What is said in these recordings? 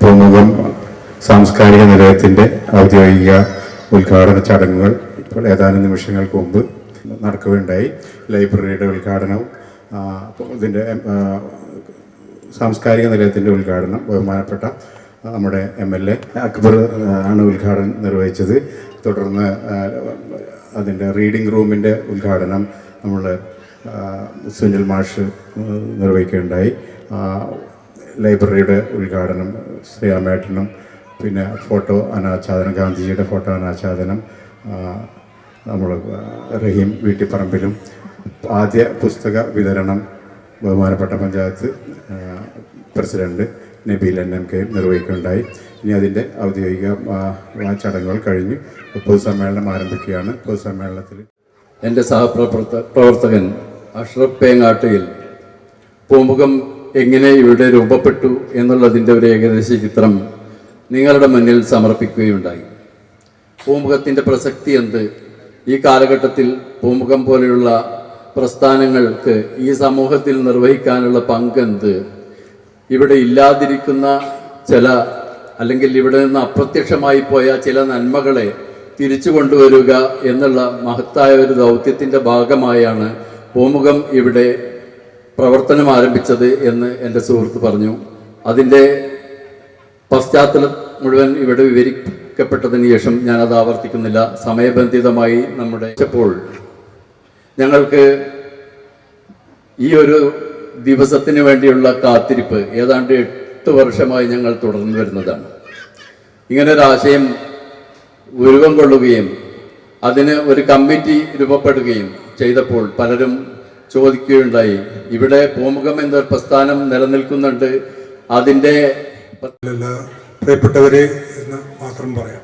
പൂമുഖം സാംസ്കാരിക നിലയത്തിൻ്റെ ഔദ്യോഗിക ഉദ്ഘാടന ചടങ്ങുകൾ ഇപ്പോൾ ഏതാനും നിമിഷങ്ങൾക്ക് മുമ്പ് നടക്കുകയുണ്ടായി. ലൈബ്രറിയുടെ ഉദ്ഘാടനവും ഇതിൻ്റെ സാംസ്കാരിക നിലയത്തിൻ്റെ ഉദ്ഘാടനം ബഹുമാനപ്പെട്ട നമ്മുടെ MLA അക്ബർ ആണ് ഉദ്ഘാടനം നിർവഹിച്ചത്. തുടർന്ന് അതിൻ്റെ റീഡിംഗ് റൂമിൻ്റെ ഉദ്ഘാടനം നമ്മൾ സുനിൽ മാഷ് നിർവഹിക്കുകയുണ്ടായി. ലൈബ്രറിയുടെ ഉദ്ഘാടനം ശ്രീരാമേട്ടനും, പിന്നെ ഫോട്ടോ അനാച്ഛാദനം, ഗാന്ധിജിയുടെ ഫോട്ടോ അനാച്ഛാദനം നമ്മൾ റഹീം വീട്ടിപ്പറമ്പിലും, ആദ്യ പുസ്തക വിതരണം ബഹുമാനപ്പെട്ട പഞ്ചായത്ത് പ്രസിഡന്റ് നബീൽ NMK നിർവഹിക്കുകയുണ്ടായി. ഇനി അതിൻ്റെ ഔദ്യോഗിക ചടങ്ങുകൾ കഴിഞ്ഞ് പൊതുസമ്മേളനം ആരംഭിക്കുകയാണ്. പൊതുസമ്മേളനത്തിൽ എൻ്റെ സഹപ്രവർത്തകൻ അഷ്റഫ് പേങ്ങാട്ടിയിൽ പൂമുഖം എങ്ങനെ ഇവിടെ രൂപപ്പെട്ടു എന്നുള്ളതിൻ്റെ ഒരു ഏകദേശ ചിത്രം നിങ്ങളുടെ മുന്നിൽ സമർപ്പിക്കുകയുണ്ടായി. പൂമുഖത്തിൻ്റെ പ്രസക്തി എന്ത്, ഈ കാലഘട്ടത്തിൽ പൂമുഖം പോലെയുള്ള പ്രസ്ഥാനങ്ങൾക്ക് ഈ സമൂഹത്തിൽ നിർവഹിക്കാനുള്ള പങ്കെന്ത്, ഇവിടെ ഇല്ലാതിരിക്കുന്ന ചില അല്ലെങ്കിൽ ഇവിടെ നിന്ന് അപ്രത്യക്ഷമായി പോയ ചില നന്മകളെ തിരിച്ചു കൊണ്ടുവരിക എന്നുള്ള മഹത്തായ ഒരു ദൗത്യത്തിൻ്റെ ഭാഗമായാണ് പൂമുഖം ഇവിടെ പ്രവർത്തനം ആരംഭിച്ചത് എന്ന് എൻ്റെ സുഹൃത്ത് പറഞ്ഞു. അതിൻ്റെ പശ്ചാത്തലം മുഴുവൻ ഇവിടെ വിവരിക്കപ്പെട്ടതിന് ശേഷം ഞാനത് ആവർത്തിക്കുന്നില്ല. സമയബന്ധിതമായി നമ്മുടെ ഇപ്പോൾ ഞങ്ങൾക്ക് ഈ ഒരു ദിവസത്തിന് വേണ്ടിയുള്ള കാത്തിരിപ്പ് ഏതാണ്ട് 8 വർഷമായി ഞങ്ങൾ തുടർന്നു വരുന്നതാണ്. ഇങ്ങനെ ഒരു ആശയം ഉരുവം കൊള്ളുകയും അതിന് ഒരു കമ്മിറ്റി രൂപപ്പെടുകയും ചെയ്തപ്പോൾ പലരും ചോദിക്കുകയുണ്ടായി, ഇവിടെ പൂമുഖം എന്നൊരു പ്രസ്ഥാനം നിലനിൽക്കുന്നുണ്ട്, അതിൻ്റെ പ്രിയപ്പെട്ടവരെ എന്ന് മാത്രം പറയാം.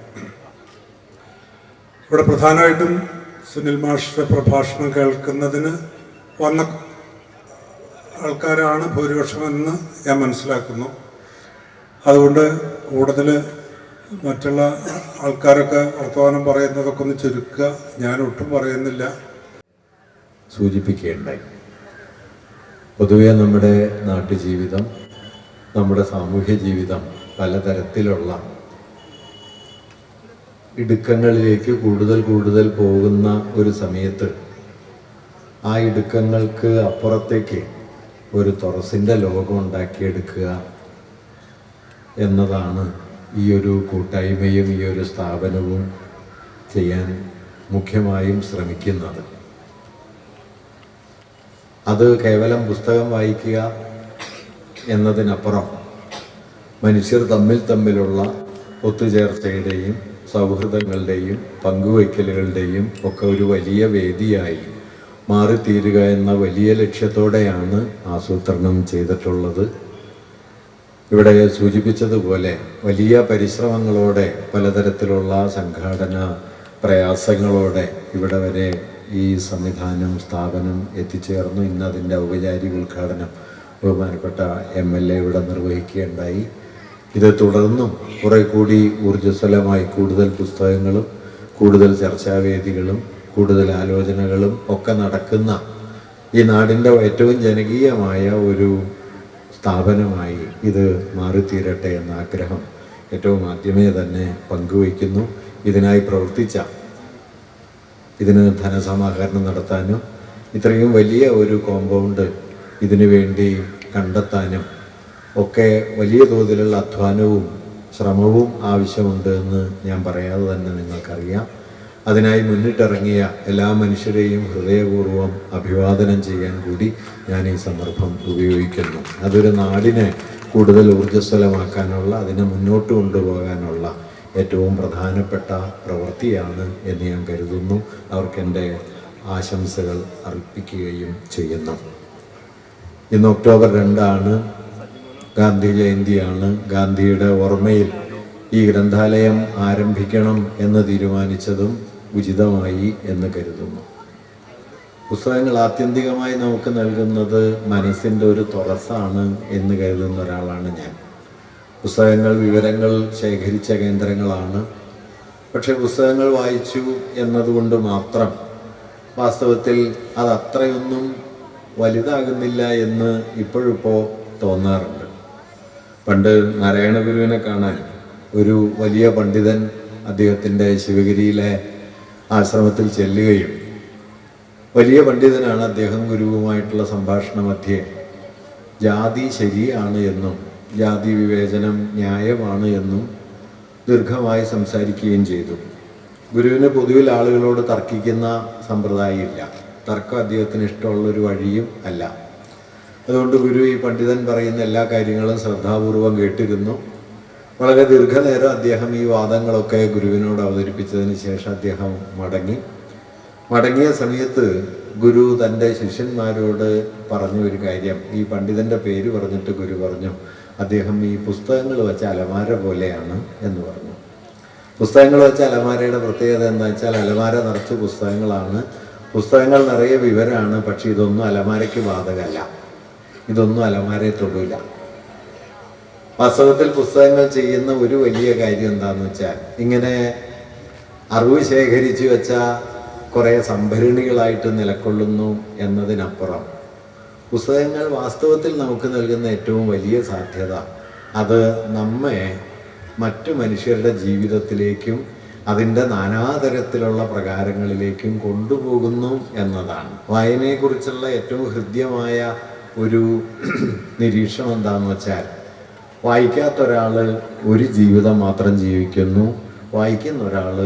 ഇവിടെ പ്രധാനമായിട്ടും സുനിൽ മാഷിന്റെ പ്രഭാഷണം കേൾക്കുന്നതിന് വന്ന ആൾക്കാരാണ് ഭൂരിപക്ഷമെന്ന് ഞാൻ മനസ്സിലാക്കുന്നു. അതുകൊണ്ട് കൂടുതൽ മറ്റുള്ള ആൾക്കാരൊക്കെ വർത്തമാനം പറയുന്നതൊക്കെ ഒന്ന് ചുരുക്കുക, ഞാൻ ഒട്ടും പറയുന്നില്ല. സൂചിപ്പിക്കുകയുണ്ടായി. പൊതുവെ നമ്മുടെ നാട്ടുജീവിതം, നമ്മുടെ സാമൂഹ്യ ജീവിതം പലതരത്തിലുള്ള ഇടുക്കങ്ങളിലേക്ക് കൂടുതൽ പോകുന്ന ഒരു സമയത്ത് ആ ഇടുക്കങ്ങൾക്ക് അപ്പുറത്തേക്ക് ഒരു തുറസിൻ്റെ ലോകം ഉണ്ടാക്കിയെടുക്കുക എന്നതാണ് ഈ ഒരു കൂട്ടായ്മയും ഈ ഒരു സ്ഥാപനവും ചെയ്യാൻ മുഖ്യമായും ശ്രമിക്കുന്നത്. അത് കേവലം പുസ്തകം വായിക്കുക എന്നതിനപ്പുറം മനുഷ്യർ തമ്മിലുള്ള ഒത്തുചേർച്ചയുടെയും സൗഹൃദങ്ങളുടെയും പങ്കുവയ്ക്കലുകളുടെയും ഒക്കെ ഒരു വലിയ വേദിയായി മാറിത്തീരുക എന്ന വലിയ ലക്ഷ്യത്തോടെയാണ് ആസൂത്രണം ചെയ്തിട്ടുള്ളത്. ഇവിടെ സൂചിപ്പിച്ചതുപോലെ വലിയ പരിശ്രമങ്ങളോടെ, പലതരത്തിലുള്ള സംഘാടന പ്രയാസങ്ങളോടെ ഇവിടെ വരെ ഈ സംവിധാനം, സ്ഥാപനം എത്തിച്ചേർന്നു. ഇന്നതിൻ്റെ ഔപചാരിക ഉദ്ഘാടനം ബഹുമാനപ്പെട്ട MLA ഇവിടെ നിർവഹിക്കുകയുണ്ടായി. ഇത് തുടർന്നും കുറെ കൂടി ഊർജ്ജസ്വലമായി കൂടുതൽ പുസ്തകങ്ങളും കൂടുതൽ ചർച്ചാവേദികളും കൂടുതൽ ആലോചനകളും ഒക്കെ നടക്കുന്ന ഈ നാടിൻ്റെ ഏറ്റവും ജനകീയമായ ഒരു സ്ഥാപനമായി ഇത് മാറിത്തീരട്ടെ എന്ന ആഗ്രഹം ഏറ്റവും ആദ്യമേ തന്നെ പങ്കുവയ്ക്കുന്നു. ഇതിനായി പ്രവർത്തിച്ച, ഇതിന് ധനസമാഹരണം നടത്താനും ഇത്രയും വലിയ ഒരു കോമ്പൗണ്ട് ഇതിനു വേണ്ടി കണ്ടെത്താനും ഒക്കെ വലിയ തോതിലുള്ള അധ്വാനവും ശ്രമവും ആവശ്യമുണ്ട് എന്ന് ഞാൻ പറയാതെ തന്നെ നിങ്ങൾക്കറിയാം. അതിനായി മുന്നിട്ടിറങ്ങിയ എല്ലാ മനുഷ്യരെയും ഹൃദയപൂർവ്വം അഭിവാദനം ചെയ്യാൻ കൂടി ഞാൻ ഈ സന്ദർഭം ഉപയോഗിക്കുന്നു. അതൊരു നാടിനെ കൂടുതൽ ഊർജ്ജസ്വലമാക്കാനുള്ള, അതിനെ മുന്നോട്ട് കൊണ്ടുപോകാനുള്ള ഏറ്റവും പ്രധാനപ്പെട്ട പ്രവൃത്തിയാണ് എന്ന് ഞാൻ കരുതുന്നു. അവർക്കെൻ്റെ ആശംസകൾ അർപ്പിക്കുകയും ചെയ്യുന്നു. ഇന്ന് ഒക്ടോബർ 2 ഗാന്ധി ജയന്തിയാണ്. ഗാന്ധിയുടെ ഓർമ്മയിൽ ഈ ഗ്രന്ഥാലയം ആരംഭിക്കണം എന്ന് തീരുമാനിച്ചതും ഉചിതമായി എന്ന് കരുതുന്നു. പുസ്തകങ്ങൾ ആത്യന്തികമായി നമുക്ക് നൽകുന്നത് മനസ്സിൻ്റെ ഒരു തുറസാണ് എന്ന് കരുതുന്ന ഒരാളാണ് ഞാൻ. പുസ്തകങ്ങൾ വിവരങ്ങൾ ശേഖരിച്ച കേന്ദ്രങ്ങളാണ്. പക്ഷെ പുസ്തകങ്ങൾ വായിച്ചു എന്നതുകൊണ്ട് മാത്രം വാസ്തവത്തിൽ അത് അത്രയൊന്നും വലുതാകുന്നില്ല എന്ന് ഇപ്പോഴിപ്പോൾ തോന്നാറുണ്ട്. പണ്ട് നാരായണ ഗുരുവിനെ കാണാൻ ഒരു വലിയ പണ്ഡിതൻ അദ്ദേഹത്തിൻ്റെ ശിവഗിരിയിലെ ആശ്രമത്തിൽ ചെല്ലുകയും, വലിയ പണ്ഡിതനാണ് അദ്ദേഹം, ഗുരുവുമായിട്ടുള്ള സംഭാഷണ മധ്യേ ജാതി ശരിയാണ് എന്നും ജാതി വിവേചനം ന്യായമാണ് എന്നും ദീർഘമായി സംസാരിക്കുകയും ചെയ്തു. ഗുരുവിന് പൊതുവിൽ ആളുകളോട് തർക്കിക്കുന്ന സമ്പ്രദായമില്ല. തർക്കം അദ്ദേഹത്തിന് ഇഷ്ടമുള്ളൊരു വഴിയും അല്ല. അതുകൊണ്ട് ഗുരു ഈ പണ്ഡിതൻ പറയുന്ന എല്ലാ കാര്യങ്ങളും ശ്രദ്ധാപൂർവം കേട്ടിരുന്നു. വളരെ ദീർഘനേരം അദ്ദേഹം ഈ വാദങ്ങളൊക്കെ ഗുരുവിനോട് അവതരിപ്പിച്ചതിന് ശേഷം അദ്ദേഹം മടങ്ങിയ സമയത്ത് ഗുരു തൻ്റെ ശിഷ്യന്മാരോട് പറഞ്ഞ ഒരു കാര്യം, ഈ പണ്ഡിതൻ്റെ പേര് പറഞ്ഞിട്ട് ഗുരു പറഞ്ഞു, അദ്ദേഹം ഈ പുസ്തകങ്ങൾ വെച്ച അലമാര പോലെയാണ് എന്ന് പറഞ്ഞു. പുസ്തകങ്ങൾ വെച്ച അലമാരയുടെ പ്രത്യേകത എന്താ വെച്ചാൽ, അലമാര നിറച്ച് പുസ്തകങ്ങളാണ്, പുസ്തകങ്ങൾ നിറയെ വിവരമാണ്. പക്ഷെ ഇതൊന്നും അലമാരയ്ക്ക് ബാധകമല്ല, ഇതൊന്നും അലമാരയെ തൊടില്ല. വാസ്തവത്തിൽ പുസ്തകങ്ങൾ ചെയ്യുന്ന ഒരു വലിയ കാര്യം എന്താണെന്ന് വെച്ചാൽ, ഇങ്ങനെ അറിവ് ശേഖരിച്ചു വെച്ച കുറേ സംഭരണികളായിട്ട് നിലകൊള്ളുന്നു എന്നതിനപ്പുറം പുസ്തകങ്ങൾ വാസ്തവത്തിൽ നമുക്ക് നൽകുന്ന ഏറ്റവും വലിയ സാധ്യത, അത് നമ്മെ മറ്റു മനുഷ്യരുടെ ജീവിതത്തിലേക്കും അതിൻ്റെ നാനാതരത്തിലുള്ള പ്രകാരങ്ങളിലേക്കും കൊണ്ടുപോകുന്നു എന്നതാണ്. വായനയെക്കുറിച്ചുള്ള ഏറ്റവും ഹൃദ്യമായ ഒരു നിരീക്ഷണം എന്താണെന്ന് വെച്ചാൽ, വായിക്കാത്ത ഒരാൾ ഒരു ജീവിതം മാത്രം ജീവിക്കുന്നു, വായിക്കുന്ന ഒരാൾ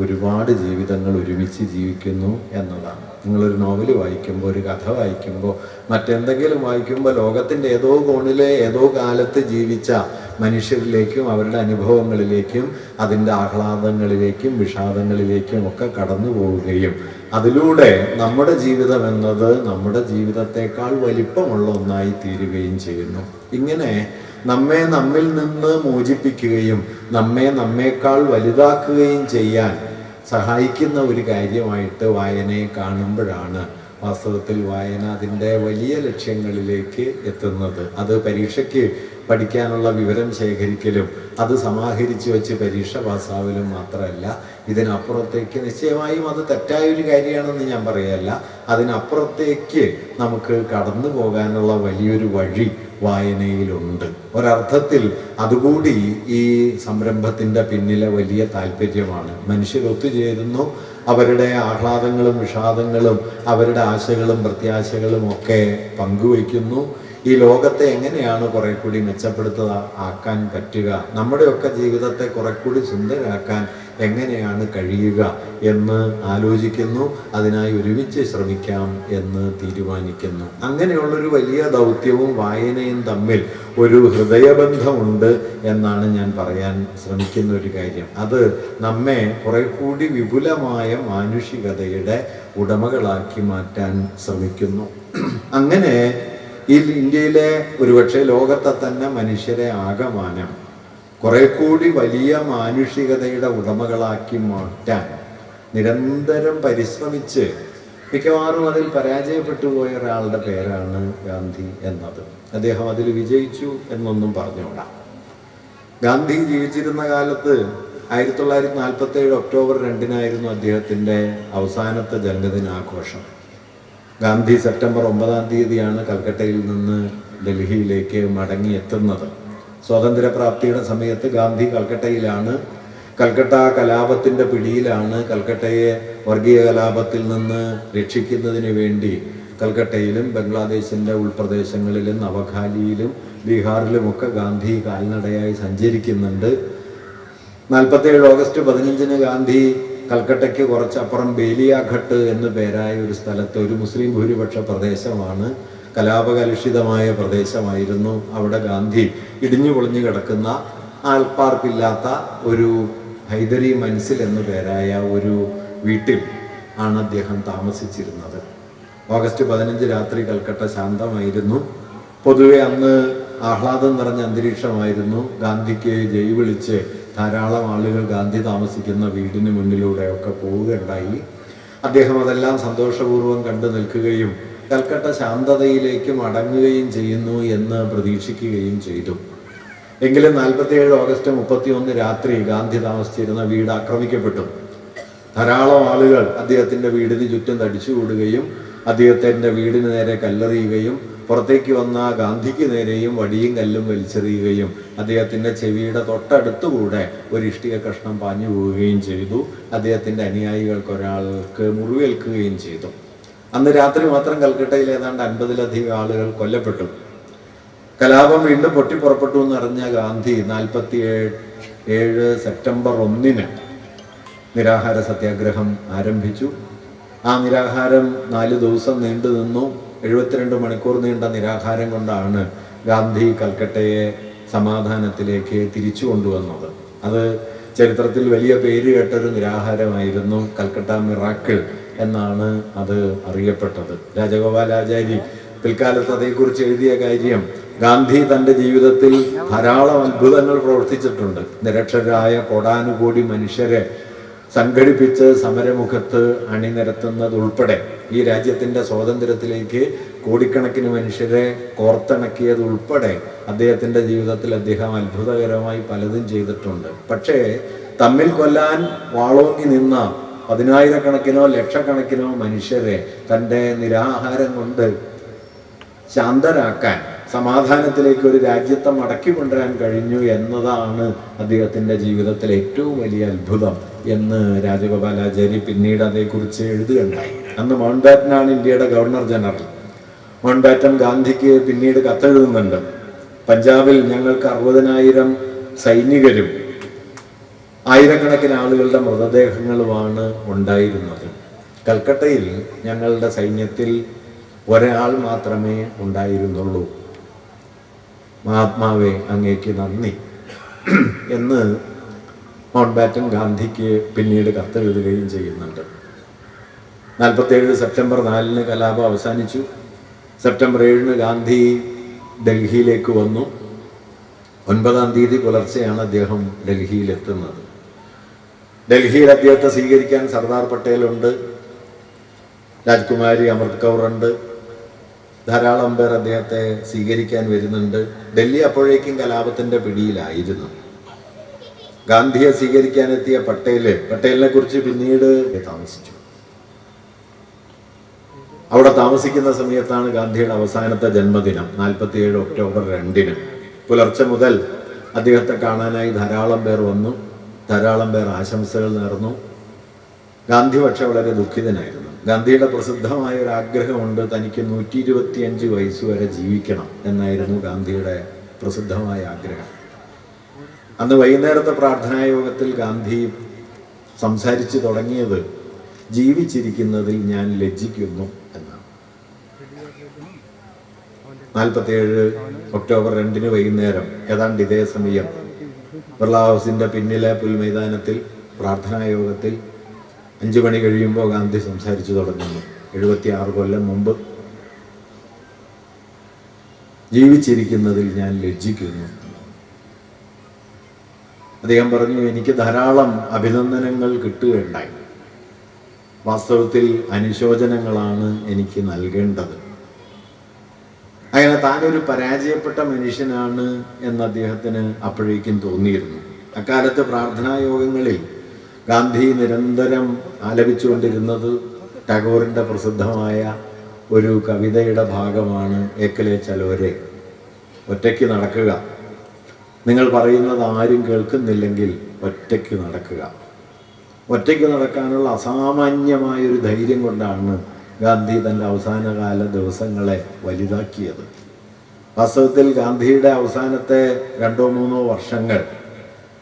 ഒരുപാട് ജീവിതങ്ങൾ ഒരുമിച്ച് ജീവിക്കുന്നു എന്നതാണ്. നിങ്ങളൊരു നോവൽ വായിക്കുമ്പോൾ, ഒരു കഥ വായിക്കുമ്പോൾ, മറ്റെന്തെങ്കിലും വായിക്കുമ്പോൾ ലോകത്തിൻ്റെ ഏതോ കോണിലെ ഏതോ കാലത്ത് ജീവിച്ച മനുഷ്യരിലേക്കും അവരുടെ അനുഭവങ്ങളിലേക്കും അതിൻ്റെ ആഹ്ലാദങ്ങളിലേക്കും വിഷാദങ്ങളിലേക്കും ഒക്കെ കടന്നു പോവുകയും അതിലൂടെ നമ്മുടെ ജീവിതം എന്നത് നമ്മുടെ ജീവിതത്തെക്കാൾ വലിപ്പമുള്ള ഒന്നായി തീരുകയും ചെയ്യുന്നു. ഇങ്ങനെ നമ്മെ നമ്മിൽ നിന്ന് മോചിപ്പിക്കുകയും നമ്മേക്കാൾ വലുതാക്കുകയും ചെയ്യാൻ സഹായിക്കുന്ന ഒരു കാര്യമായിട്ട് വായനയെ കാണുമ്പോഴാണ് വാസ്തവത്തിൽ വായന അതിൻ്റെ വലിയ ലക്ഷ്യങ്ങളിലേക്ക് എത്തുന്നത്. അത് പരീക്ഷയ്ക്ക് പഠിക്കാനുള്ള വിവരം ശേഖരിക്കലും അത് സമാഹരിച്ചു വെച്ച് പരീക്ഷ പാസ്സാവലും മാത്രമല്ല, ഇതിനപ്പുറത്തേക്ക് നിശ്ചയമായും അത് തെറ്റായൊരു കാര്യമാണെന്ന് ഞാൻ പറയല്ല, അതിനപ്പുറത്തേക്ക് നമുക്ക് കടന്നു പോകാനുള്ള വലിയൊരു വഴി വായനയിലുണ്ട്. ഒരർത്ഥത്തിൽ അതുകൂടി ഈ സംരംഭത്തിൻ്റെ പിന്നിലെ വലിയ താല്പര്യമാണ്. മനുഷ്യരൊത്തുചേരുന്നു, അവരുടെ ആഹ്ലാദങ്ങളും വിഷാദങ്ങളും അവരുടെ ആശകളും പ്രത്യാശകളും ഒക്കെ പങ്കുവയ്ക്കുന്നു. ഈ ലോകത്തെ എങ്ങനെയാണ് കുറെ കൂടി ആക്കാൻ പറ്റുക, നമ്മുടെയൊക്കെ ജീവിതത്തെ കുറെ കൂടി സുന്ദരാക്കാൻ എങ്ങനെയാണ് കഴിയുക എന്ന് ആലോചിക്കുന്നു. അതിനായി ഒരുമിച്ച് ശ്രമിക്കാം എന്ന് തീരുമാനിക്കുന്നു. അങ്ങനെയുള്ളൊരു വലിയ ദൗത്യവും വായനയും തമ്മിൽ ഒരു ഹൃദയബന്ധമുണ്ട് എന്നാണ് ഞാൻ പറയാൻ ശ്രമിക്കുന്ന ഒരു കാര്യം. അത് നമ്മെ കുറെ കൂടി വിപുലമായ മാനുഷികതയുടെ ഉടമകളാക്കി മാറ്റാൻ ശ്രമിക്കുന്നു. അങ്ങനെ ഈ ഇന്ത്യയിലെ ഒരുപക്ഷെ ലോകത്തെ തന്നെ മനുഷ്യരെ ആകമാനം കുറെ കൂടി വലിയ മാനുഷികതയുടെ ഉടമകളാക്കി മാറ്റാൻ നിരന്തരം പരിശ്രമിച്ച് മിക്കവാറും അതിൽ പരാജയപ്പെട്ടു പോയ ഒരാളുടെ പേരാണ് ഗാന്ധി എന്നത്. അദ്ദേഹം അതിൽ വിജയിച്ചു എന്നൊന്നും പറഞ്ഞുകൂടാ. ഗാന്ധി ജീവിച്ചിരുന്ന കാലത്ത് 1947 ഒക്ടോബർ 2 അദ്ദേഹത്തിൻ്റെ അവസാനത്തെ ജന്മദിനാഘോഷം. ഗാന്ധി സെപ്റ്റംബർ 9 കൽക്കട്ടയിൽ നിന്ന് ഡൽഹിയിലേക്ക് മടങ്ങിയെത്തുന്നത്. സ്വാതന്ത്ര്യപ്രാപ്തിയുടെ സമയത്ത് ഗാന്ധി കൽക്കട്ടയിലാണ്. കൽക്കട്ട കലാപത്തിൻ്റെ പിടിയിലാണ്. കൽക്കട്ടയെ വർഗീയ കലാപത്തിൽ നിന്ന് രക്ഷിക്കുന്നതിന് വേണ്ടി കൽക്കട്ടയിലും ബംഗ്ലാദേശിൻ്റെ ഉൾപ്രദേശങ്ങളിലും നവഖാലിയിലും ബീഹാറിലുമൊക്കെ ഗാന്ധി കാൽനടയായി സഞ്ചരിക്കുന്നുണ്ട്. 47 ഓഗസ്റ്റ് 15 ഗാന്ധി കൽക്കട്ടയ്ക്ക് കുറച്ചപ്പുറം ബേലിയാഘട്ട് എന്നു പേരായ ഒരു സ്ഥലത്ത്, ഒരു മുസ്ലിം ഭൂരിപക്ഷ പ്രദേശമാണ്, കലാപകലുഷിതമായ പ്രദേശമായിരുന്നു. അവിടെ ഗാന്ധി ഇടിഞ്ഞു പൊളിഞ്ഞു കിടക്കുന്ന ആൾപ്പാർപ്പില്ലാത്ത ഒരു ഹൈദരി മൻസിൽ എന്നു പേരായ ഒരു വീട്ടിൽ ആണ് അദ്ദേഹം താമസിച്ചിരുന്നത്. ഓഗസ്റ്റ് 15 രാത്രി കൽക്കട്ട ശാന്തമായിരുന്നു. പൊതുവെ അന്ന് ആഹ്ലാദം നിറഞ്ഞ അന്തരീക്ഷമായിരുന്നു. ഗാന്ധിക്ക് ജയ് വിളിച്ച് ധാരാളം ആളുകൾ ഗാന്ധി താമസിക്കുന്ന വീടിന് മുന്നിലൂടെയൊക്കെ പോവുകയുണ്ടായി. അദ്ദേഹം അതെല്ലാം സന്തോഷപൂർവ്വം കണ്ടു നിൽക്കുകയും കൽക്കട്ട ശാന്തതയിലേക്ക് മടങ്ങുകയും ചെയ്യുന്നു എന്ന് പ്രതീക്ഷിക്കുകയും ചെയ്തു. എങ്കിലും 47 ഓഗസ്റ്റ് 31 രാത്രി ഗാന്ധി താമസിച്ചിരുന്ന വീട് ആക്രമിക്കപ്പെട്ടു. ധാരാളം ആളുകൾ അദ്ദേഹത്തിൻ്റെ വീടിന് ചുറ്റും തടിച്ചുകൂടുകയും അദ്ദേഹത്തിൻ്റെ വീടിന് നേരെ കല്ലെറിയുകയും പുറത്തേക്ക് വന്ന ഗാന്ധിക്ക് നേരെയും വടിയും കല്ലും വലിച്ചെറിയുകയും അദ്ദേഹത്തിൻ്റെ ചെവിയുടെ തൊട്ടടുത്തുകൂടെ ഒരു ഇഷ്ടിക കഷ്ണം പാഞ്ഞു പോവുകയും ചെയ്തു. അദ്ദേഹത്തിൻ്റെ അനുയായികൾക്ക് ഒരാൾക്ക് മുറിവേൽക്കുകയും ചെയ്തു. അന്ന് രാത്രി മാത്രം കൽക്കട്ടയിൽ ഏതാണ്ട് 50-ലധികം ആളുകൾ കൊല്ലപ്പെട്ടു. കലാപം വീണ്ടും പൊട്ടിപ്പുറപ്പെട്ടു എന്നറിഞ്ഞ ഗാന്ധി 47 സെപ്റ്റംബർ 1 നിരാഹാര സത്യാഗ്രഹം ആരംഭിച്ചു. ആ നിരാഹാരം 4 ദിവസം നീണ്ടു നിന്നു. 72 മണിക്കൂർ നീണ്ട നിരാഹാരം കൊണ്ടാണ് ഗാന്ധി കൽക്കട്ടയെ സമാധാനത്തിലേക്ക് തിരിച്ചു കൊണ്ടുവന്നത്. അത് ചരിത്രത്തിൽ വലിയ പേര് കേട്ടൊരു നിരാഹാരമായിരുന്നു. കൽക്കട്ട മിറാക്കിൾ എന്നാണ് അത് അറിയപ്പെട്ടത്. രാജഗോപാലാചാരി പിൽക്കാലത്ത് അതേക്കുറിച്ച് എഴുതിയ കാര്യം, ഗാന്ധി തൻ്റെ ജീവിതത്തിൽ ധാരാളം അത്ഭുതങ്ങൾ പ്രവർത്തിച്ചിട്ടുണ്ട്. നിരക്ഷരായ കോടാനുകോടി മനുഷ്യരെ സംഘടിപ്പിച്ച് സമരമുഖത്ത് അണിനിരത്തുന്നതുൾപ്പെടെ ഈ രാജ്യത്തിൻ്റെ സ്വാതന്ത്ര്യത്തിലേക്ക് കോടിക്കണക്കിന് മനുഷ്യരെ കോർത്തിണക്കിയതുൾപ്പെടെ അദ്ദേഹത്തിൻ്റെ ജീവിതത്തിൽ അദ്ദേഹം അത്ഭുതകരമായി പലതും ചെയ്തിട്ടുണ്ട്. പക്ഷേ തമ്മിൽ കൊല്ലാൻ വാളോങ്ങി നിന്ന 10,000-കണക്കിനോ ലക്ഷക്കണക്കിനോ മനുഷ്യരെ തൻ്റെ നിരാഹാരം കൊണ്ട് ശാന്തരാക്കാൻ, സമാധാനത്തിലേക്ക് ഒരു രാജ്യത്തെ മടക്കി കൊണ്ടുവരാൻ കഴിഞ്ഞു എന്നതാണ് അദ്ദേഹത്തിൻ്റെ ജീവിതത്തിലെ ഏറ്റവും വലിയ അത്ഭുതം എന്ന് രാജഗോപാലാചാരി പിന്നീട് അതേക്കുറിച്ച് എഴുതുകയുണ്ടായി. അന്ന് മൗണ്ട് ബാറ്റനാണ് ഇന്ത്യയുടെ ഗവർണർ ജനറൽ. മൗണ്ട് ബാറ്റൻ ഗാന്ധിക്ക് പിന്നീട് കത്തെഴുതുന്നുണ്ട്. പഞ്ചാബിൽ ഞങ്ങൾക്ക് 60,000 സൈനികരും ആയിരക്കണക്കിന് ആളുകളുടെ മൃതദേഹങ്ങളുമാണ് ഉണ്ടായിരുന്നത്. കൽക്കട്ടയിൽ ഞങ്ങളുടെ സൈന്യത്തിൽ ഒരാൾ മാത്രമേ ഉണ്ടായിരുന്നുള്ളൂ. മഹാത്മാവേ, അങ്ങേക്ക് നന്ദി എന്ന് മൗണ്ട് ബാറ്റൻ ഗാന്ധിക്ക് പിന്നീട് കത്തെഴുതുകയും ചെയ്യുന്നുണ്ട്. 47 സെപ്റ്റംബർ 4 കലാപം അവസാനിച്ചു. സെപ്റ്റംബർ 7 ഗാന്ധി ഡൽഹിയിലേക്ക് വന്നു. 9-ാം തീയതി പുലർച്ചെയാണ് അദ്ദേഹം ഡൽഹിയിലെത്തുന്നത്. ഡൽഹിയിൽ അദ്ദേഹത്തെ സ്വീകരിക്കാൻ സർദാർ പട്ടേലുണ്ട്, രാജ്കുമാരി അമൃത് കൗർ ഉണ്ട്, ധാരാളം പേർ അദ്ദേഹത്തെ സ്വീകരിക്കാൻ വരുന്നുണ്ട്. ഡൽഹി അപ്പോഴേക്കും കലാപത്തിന്റെ പിടിയിലായിരുന്നു. ഗാന്ധിയെ സ്വീകരിക്കാനെത്തിയ പട്ടേലിനെ കുറിച്ച് പിന്നീട് താമസിച്ചു. അവിടെ താമസിക്കുന്ന സമയത്താണ് ഗാന്ധിയുടെ അവസാനത്തെ ജന്മദിനം, 47 ഒക്ടോബർ 2 പുലർച്ചെ മുതൽ അദ്ദേഹത്തെ കാണാനായി ധാരാളം പേർ വന്നു. ധാരാളം പേർ ആശംസകൾ നേർന്നു. ഗാന്ധി പക്ഷെ വളരെ ദുഃഖിതനായിരുന്നു. ഗാന്ധിയുടെ പ്രസിദ്ധമായ ഒരു ആഗ്രഹമുണ്ട്, തനിക്ക് 125 വയസ്സ് വരെ ജീവിക്കണം എന്നായിരുന്നു ഗാന്ധിയുടെ പ്രസിദ്ധമായ ആഗ്രഹം. അന്ന് വൈകുന്നേരത്തെ പ്രാർത്ഥനാ യോഗത്തിൽ ഗാന്ധി സംസാരിച്ചു തുടങ്ങിയത് ജീവിച്ചിരിക്കുന്നതിൽ ഞാൻ ലജ്ജിക്കുന്നു എന്നാണ്. 47 ഒക്ടോബർ 2 വൈകുന്നേരം ഏതാണ്ട് ഇതേ സമയം ബിർള ഹൗസിന്റെ പിന്നിലെ പുൽമൈതാനത്തിൽ പ്രാർത്ഥനാ യോഗത്തിൽ 5 മണി കഴിയുമ്പോൾ ഗാന്ധി സംസാരിച്ചു തുടങ്ങുന്നു. 76 കൊല്ലം മുമ്പ് ജീവിച്ചിരിക്കുന്നതിൽ ഞാൻ ലജ്ജിക്കുന്നു. അദ്ദേഹം പറഞ്ഞു, എനിക്ക് ധാരാളം അഭിനന്ദനങ്ങൾ കിട്ടുകയുണ്ടായി. വാസ്തവത്തിൽ അനുശോചനങ്ങളാണ് എനിക്ക് നൽകേണ്ടത്. അങ്ങനെ താനൊരു പരാജയപ്പെട്ട മനുഷ്യനാണ് എന്ന് അദ്ദേഹത്തിന് അപ്പോഴേക്കും തോന്നിയിരുന്നു. അക്കാലത്ത് പ്രാർത്ഥനാ യോഗങ്ങളിൽ ഗാന്ധി നിരന്തരം ആലപിച്ചുകൊണ്ടിരുന്നത് ടാഗോറിൻ്റെ പ്രസിദ്ധമായ ഒരു കവിതയുടെ ഭാഗമാണ്, ഏക്കലെ ചലോരെ, ഒറ്റയ്ക്ക് നടക്കുക. നിങ്ങൾ പറയുന്നത് ആരും കേൾക്കുന്നില്ലെങ്കിൽ ഒറ്റയ്ക്ക് നടക്കുക. ഒറ്റയ്ക്ക് നടക്കാനുള്ള അസാമാന്യമായൊരു ധൈര്യം കൊണ്ടാണ് ഗാന്ധി തൻ്റെ അവസാനകാല ദിവസങ്ങളെ വലുതാക്കിയത്. വാസ്തവത്തിൽ ഗാന്ധിയുടെ അവസാനത്തെ 2-3 വർഷങ്ങൾ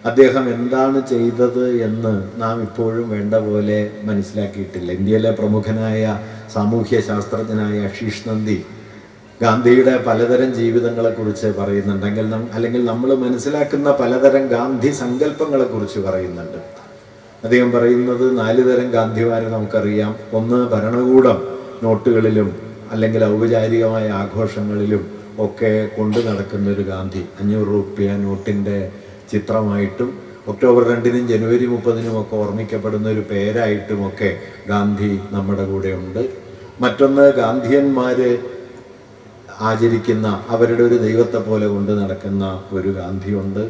അദ്ദേഹം എന്താണ് ചെയ്തത് എന്ന് നാം ഇപ്പോഴും വേണ്ട പോലെ മനസ്സിലാക്കിയിട്ടില്ല. ഇന്ത്യയിലെ പ്രമുഖനായ സാമൂഹ്യ ശാസ്ത്രജ്ഞനായ ആശീഷ് നന്ദി ഗാന്ധിയുടെ പലതരം ജീവിതങ്ങളെക്കുറിച്ച് പറയുന്നുണ്ട്, അല്ലെങ്കിൽ നമ്മൾ മനസ്സിലാക്കുന്ന പലതരം ഗാന്ധി സങ്കല്പങ്ങളെക്കുറിച്ച് പറയുന്നുണ്ട്. അദ്ദേഹം പറയുന്നത് 4 തരം ഗാന്ധിമാരെ നമുക്കറിയാം. ഒന്ന്, ഭരണകൂടം നോട്ടുകളിലും അല്ലെങ്കിൽ ഔപചാരികമായ ആഘോഷങ്ങളിലും ഒക്കെ കൊണ്ടു നടക്കുന്ന ഒരു ഗാന്ധി. 500 രൂപ നോട്ടിൻ്റെ ചിത്രമായിട്ടും ഒക്ടോബർ 2-നും ജനുവരി 30-നും ഒക്കെ ഓർമ്മിക്കപ്പെടുന്ന ഒരു പേരായിട്ടുമൊക്കെ ഗാന്ധി നമ്മുടെ കൂടെ ഉണ്ട്. മറ്റൊന്ന്, ഗാന്ധിയന്മാർ ആചരിക്കുന്ന, അവരുടെ ഒരു ദൈവത്തെ പോലെ കൊണ്ട് നടക്കുന്ന ഒരു ഗാന്ധിയുണ്ട്.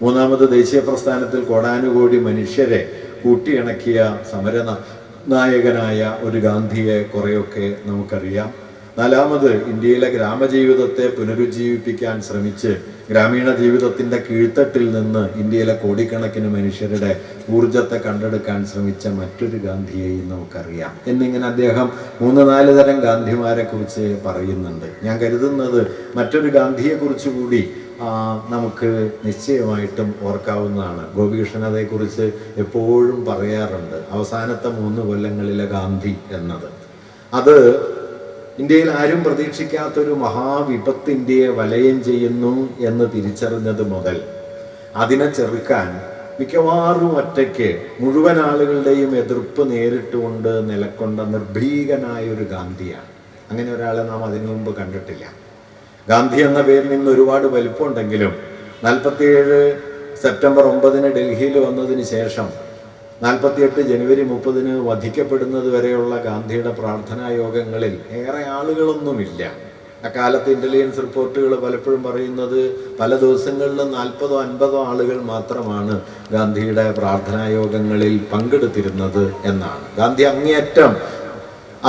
മൂന്നാമത്, ദേശീയ പ്രസ്ഥാനത്തിൽ കോടാനുകോടി മനുഷ്യരെ കൂട്ടിയിണക്കിയ നായകനായ ഒരു ഗാന്ധിയെ കുറേയൊക്കെ നമുക്കറിയാം. നാലാമത്, ഇന്ത്യയിലെ ഗ്രാമജീവിതത്തെ പുനരുജ്ജീവിപ്പിക്കാൻ ശ്രമിച്ച് ഗ്രാമീണ ജീവിതത്തിൻ്റെ കീഴ്ത്തട്ടിൽ നിന്ന് ഇന്ത്യയിലെ കോടിക്കണക്കിന് മനുഷ്യരുടെ ഊർജത്തെ കണ്ടെടുക്കാൻ ശ്രമിച്ച മറ്റൊരു ഗാന്ധിയെയും നമുക്കറിയാം. എന്നിങ്ങനെ അദ്ദേഹം 3-4 തരം ഗാന്ധിമാരെ കുറിച്ച് പറയുന്നുണ്ട്. ഞാൻ കരുതുന്നത് മറ്റൊരു ഗാന്ധിയെക്കുറിച്ച് കൂടി നമുക്ക് നിശ്ചയമായിട്ടും ഓർക്കാവുന്നതാണ്. ഗോപികൃഷ്ണൻ അതേക്കുറിച്ച് എപ്പോഴും പറയാറുണ്ട്, അവസാനത്തെ 3 കൊല്ലങ്ങളിലെ ഗാന്ധി എന്നത്. അത് ഇന്ത്യയിൽ ആരും പ്രതീക്ഷിക്കാത്തൊരു മഹാവിപത്ത് ഇന്ത്യയെ വലയം ചെയ്യുന്നു എന്ന് തിരിച്ചറിഞ്ഞത് മുതൽ അതിനെ ചെറുക്കാൻ മിക്കവാറും ഒറ്റയ്ക്ക് മുഴുവൻ ആളുകളുടെയും എതിർപ്പ് നേരിട്ടുകൊണ്ട് നിലക്കൊണ്ട നിർഭീകനായ ഒരു ഗാന്ധിയാണ്. അങ്ങനെ ഒരാളെ നാം അതിനു മുമ്പ് കണ്ടിട്ടില്ല. ഗാന്ധി എന്ന പേരിൽ നിന്ന് ഒരുപാട് വലിപ്പമുണ്ടെങ്കിലും 47 സെപ്റ്റംബർ 9 ഡൽഹിയിൽ വന്നതിന് ശേഷം 48 ജനുവരി 30 വധിക്കപ്പെടുന്നത് വരെയുള്ള ഗാന്ധിയുടെ പ്രാർത്ഥനാ യോഗങ്ങളിൽ ഏറെ ആളുകളൊന്നുമില്ല. അക്കാലത്ത് ഇന്റലിജൻസ് റിപ്പോർട്ടുകൾ പലപ്പോഴും പറയുന്നത് പല ദിവസങ്ങളിലും 40-50 ആളുകൾ മാത്രമാണ് ഗാന്ധിയുടെ പ്രാർത്ഥനാ യോഗങ്ങളിൽ പങ്കെടുത്തിരുന്നത് എന്നാണ്. ഗാന്ധി അങ്ങേയറ്റം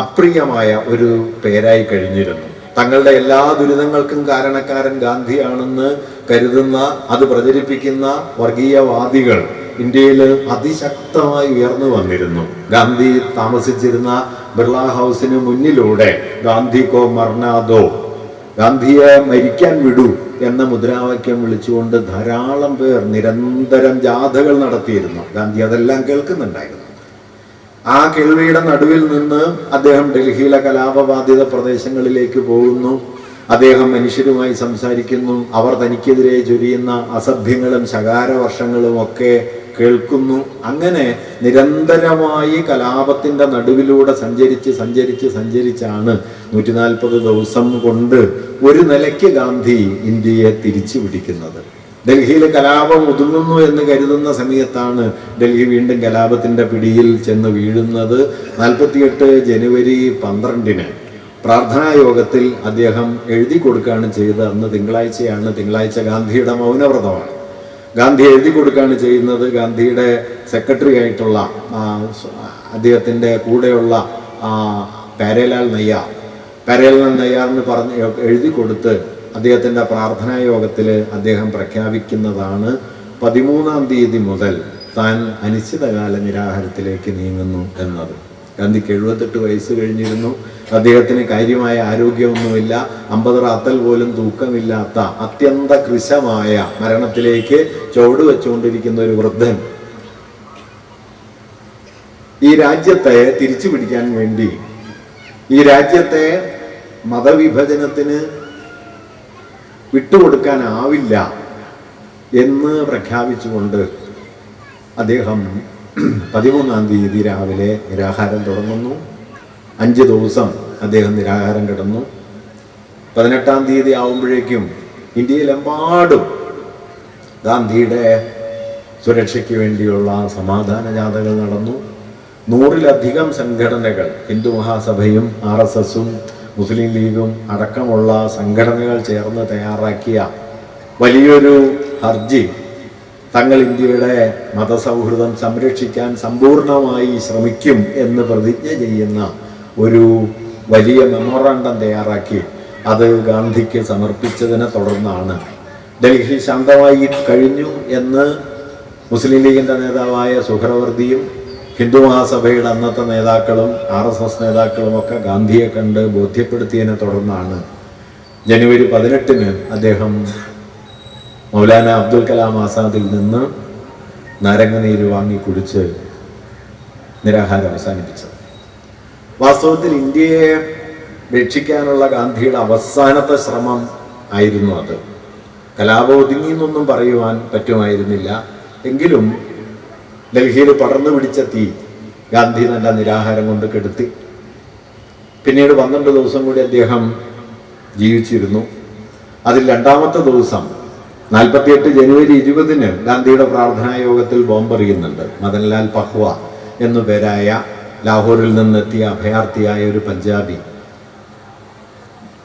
അപ്രിയമായ ഒരു പേരായി കഴിഞ്ഞിരുന്നു. തങ്ങളുടെ എല്ലാ ദുരിതങ്ങൾക്കും കാരണക്കാരൻ ഗാന്ധിയാണെന്ന് കരുതുന്ന, അത് പ്രചരിപ്പിക്കുന്ന വർഗീയവാദികൾ ഇന്ത്യയിൽ അതിശക്തമായി ഉയർന്നു വന്നിരുന്നു. ഗാന്ധി താമസിച്ചിരുന്ന ബിർള ഹൗസിന് മുന്നിലൂടെ ഗാന്ധി കോ മർനാദോ, ഗാന്ധിയെ മരിക്കാൻ വിടൂ എന്ന മുദ്രാവാക്യം വിളിച്ചുകൊണ്ട് ധാരാളം പേർ നിരന്തരം ജാഥകൾ നടത്തിയിരുന്നു. ഗാന്ധി അതെല്ലാം കേൾക്കുന്നുണ്ടായിരുന്നു. ആ കേൾവിയുടെ നടുവിൽ നിന്ന് അദ്ദേഹം ഡൽഹിയിലെ കലാപബാധിത പ്രദേശങ്ങളിലേക്ക് പോകുന്നു. അദ്ദേഹം മനുഷ്യരുമായി സംസാരിക്കുന്നു. അവർ തനിക്കെതിരെ ചൊരിയുന്ന അസഭ്യങ്ങളും ശകാരവർഷങ്ങളും ഒക്കെ കേൾക്കുന്നു. അങ്ങനെ നിരന്തരമായി കലാപത്തിന്റെ നടുവിലൂടെ സഞ്ചരിച്ചാണ് 140 ദിവസം കൊണ്ട് ഒരു നിലയ്ക്ക് ഗാന്ധി ഇന്ത്യയെ തിരിച്ചു പിടിക്കുന്നത്. ഡൽഹിയിൽ കലാപം ഒതുങ്ങുന്നു എന്ന് കരുതുന്ന സമയത്താണ് ഡൽഹി വീണ്ടും കലാപത്തിന്റെ പിടിയിൽ ചെന്ന് വീഴുന്നത്. 48 ജനുവരി 12 പ്രാർത്ഥനാ യോഗത്തിൽ അദ്ദേഹം എഴുതി കൊടുക്കുകയാണ് ചെയ്തത്. അന്ന് തിങ്കളാഴ്ചയാണ്. തിങ്കളാഴ്ച ഗാന്ധിയുടെ മൗനവ്രതമാണ്. ഗാന്ധി എഴുതി കൊടുക്കുകയാണ് ചെയ്യുന്നത്. ഗാന്ധിയുടെ സെക്രട്ടറി ആയിട്ടുള്ള അദ്ദേഹത്തിൻ്റെ കൂടെയുള്ള പാരേലാൽ നയ്യാറിന് പറഞ്ഞ് എഴുതി കൊടുത്ത് അദ്ദേഹത്തിൻ്റെ പ്രാർത്ഥനാ യോഗത്തിൽ അദ്ദേഹം പ്രഖ്യാപിക്കുന്നതാണ് 13-ാം തീയതി മുതൽ താൻ അനിശ്ചിതകാല നിരാഹാരത്തിലേക്ക് നീങ്ങുന്നു എന്നത്. ഗാന്ധിക്ക് 78 വയസ്സ് കഴിഞ്ഞിരുന്നു. അദ്ദേഹത്തിന് കാര്യമായ ആരോഗ്യമൊന്നുമില്ല. 50 റാത്തൽ പോലും തൂക്കമില്ലാത്ത അത്യന്ത കൃശമായ മരണത്തിലേക്ക് ചുവട് വെച്ചുകൊണ്ടിരിക്കുന്ന ഒരു വൃദ്ധൻ ഈ രാജ്യത്തെ തിരിച്ചു പിടിക്കാൻ വേണ്ടി, ഈ രാജ്യത്തെ മതവിഭജനത്തിന് വിട്ടുകൊടുക്കാനാവില്ല എന്ന് പ്രഖ്യാപിച്ചുകൊണ്ട് അദ്ദേഹം 13-ാം തീയതി രാവിലെ നിരാഹാരം തുടങ്ങുന്നു. 5 ദിവസം അദ്ദേഹം നിരാഹാരം കിടന്നു. 18-ാം തീയതി ആവുമ്പോഴേക്കും ഇന്ത്യയിലെമ്പാടും ഗാന്ധിയുടെ സുരക്ഷയ്ക്ക് വേണ്ടിയുള്ള സമാധാന ജാഥകൾ നടന്നു. 100-ലധികം സംഘടനകൾ, ഹിന്ദു മഹാസഭയും RSSഉം മുസ്ലിം ലീഗും അടക്കമുള്ള സംഘടനകൾ ചേർന്ന് തയ്യാറാക്കിയ വലിയൊരു ഹർജി തങ്ങൾ ഇന്ത്യയുടെ മതസൗഹൃദം സംരക്ഷിക്കാൻ സമ്പൂർണമായി ശ്രമിക്കും എന്ന് പ്രതിജ്ഞ ചെയ്യുന്ന ഒരു വലിയ മെമ്മോറാണ്ടം തയ്യാറാക്കി അത് ഗാന്ധിക്ക് സമർപ്പിച്ചതിനെ തുടർന്നാണ് ഡൽഹി ശാന്തമായി കഴിഞ്ഞു എന്ന് മുസ്ലിം ലീഗിൻ്റെ നേതാവായ സുഹ്രവർദിയും ഹിന്ദു മഹാസഭയുടെ അന്നത്തെ നേതാക്കളും RSS നേതാക്കളും ഒക്കെ ഗാന്ധിയെ കണ്ട് ബോധ്യപ്പെടുത്തിയതിനെ തുടർന്നാണ് ജനുവരി 18 അദ്ദേഹം മൗലാന അബ്ദുൽ കലാം ആസാദിൽ നിന്ന് നാരങ്ങനീര് വാങ്ങി കുടിച്ച് നിരാഹാരം അവസാനിപ്പിച്ചത്. വാസ്തവത്തിൽ ഇന്ത്യയെ രക്ഷിക്കാനുള്ള ഗാന്ധിയുടെ അവസാനത്തെ ശ്രമം ആയിരുന്നു അത്. കലാപം ഒതുങ്ങി എന്നൊന്നും പറയുവാൻ പറ്റുമായിരുന്നില്ല. എങ്കിലും ഡൽഹിയിൽ പടർന്നു പിടിച്ച തീ ഗാന്ധി നല്ല നിരാഹാരം കൊണ്ട് കെടുത്തി. പിന്നീട് 12 ദിവസം കൂടി അദ്ദേഹം ജീവിച്ചിരുന്നു. അതിൽ 2-ാമത്തെ ദിവസം 48 ജനുവരി 20 ഗാന്ധിയുടെ പ്രാർത്ഥനാ യോഗത്തിൽ ബോംബെറിയുന്നുണ്ട്. മദൻലാൽ പഹ്വ എന്നു പേരായ ലാഹോറിൽ നിന്നെത്തിയ അഭയാർത്ഥിയായ ഒരു പഞ്ചാബി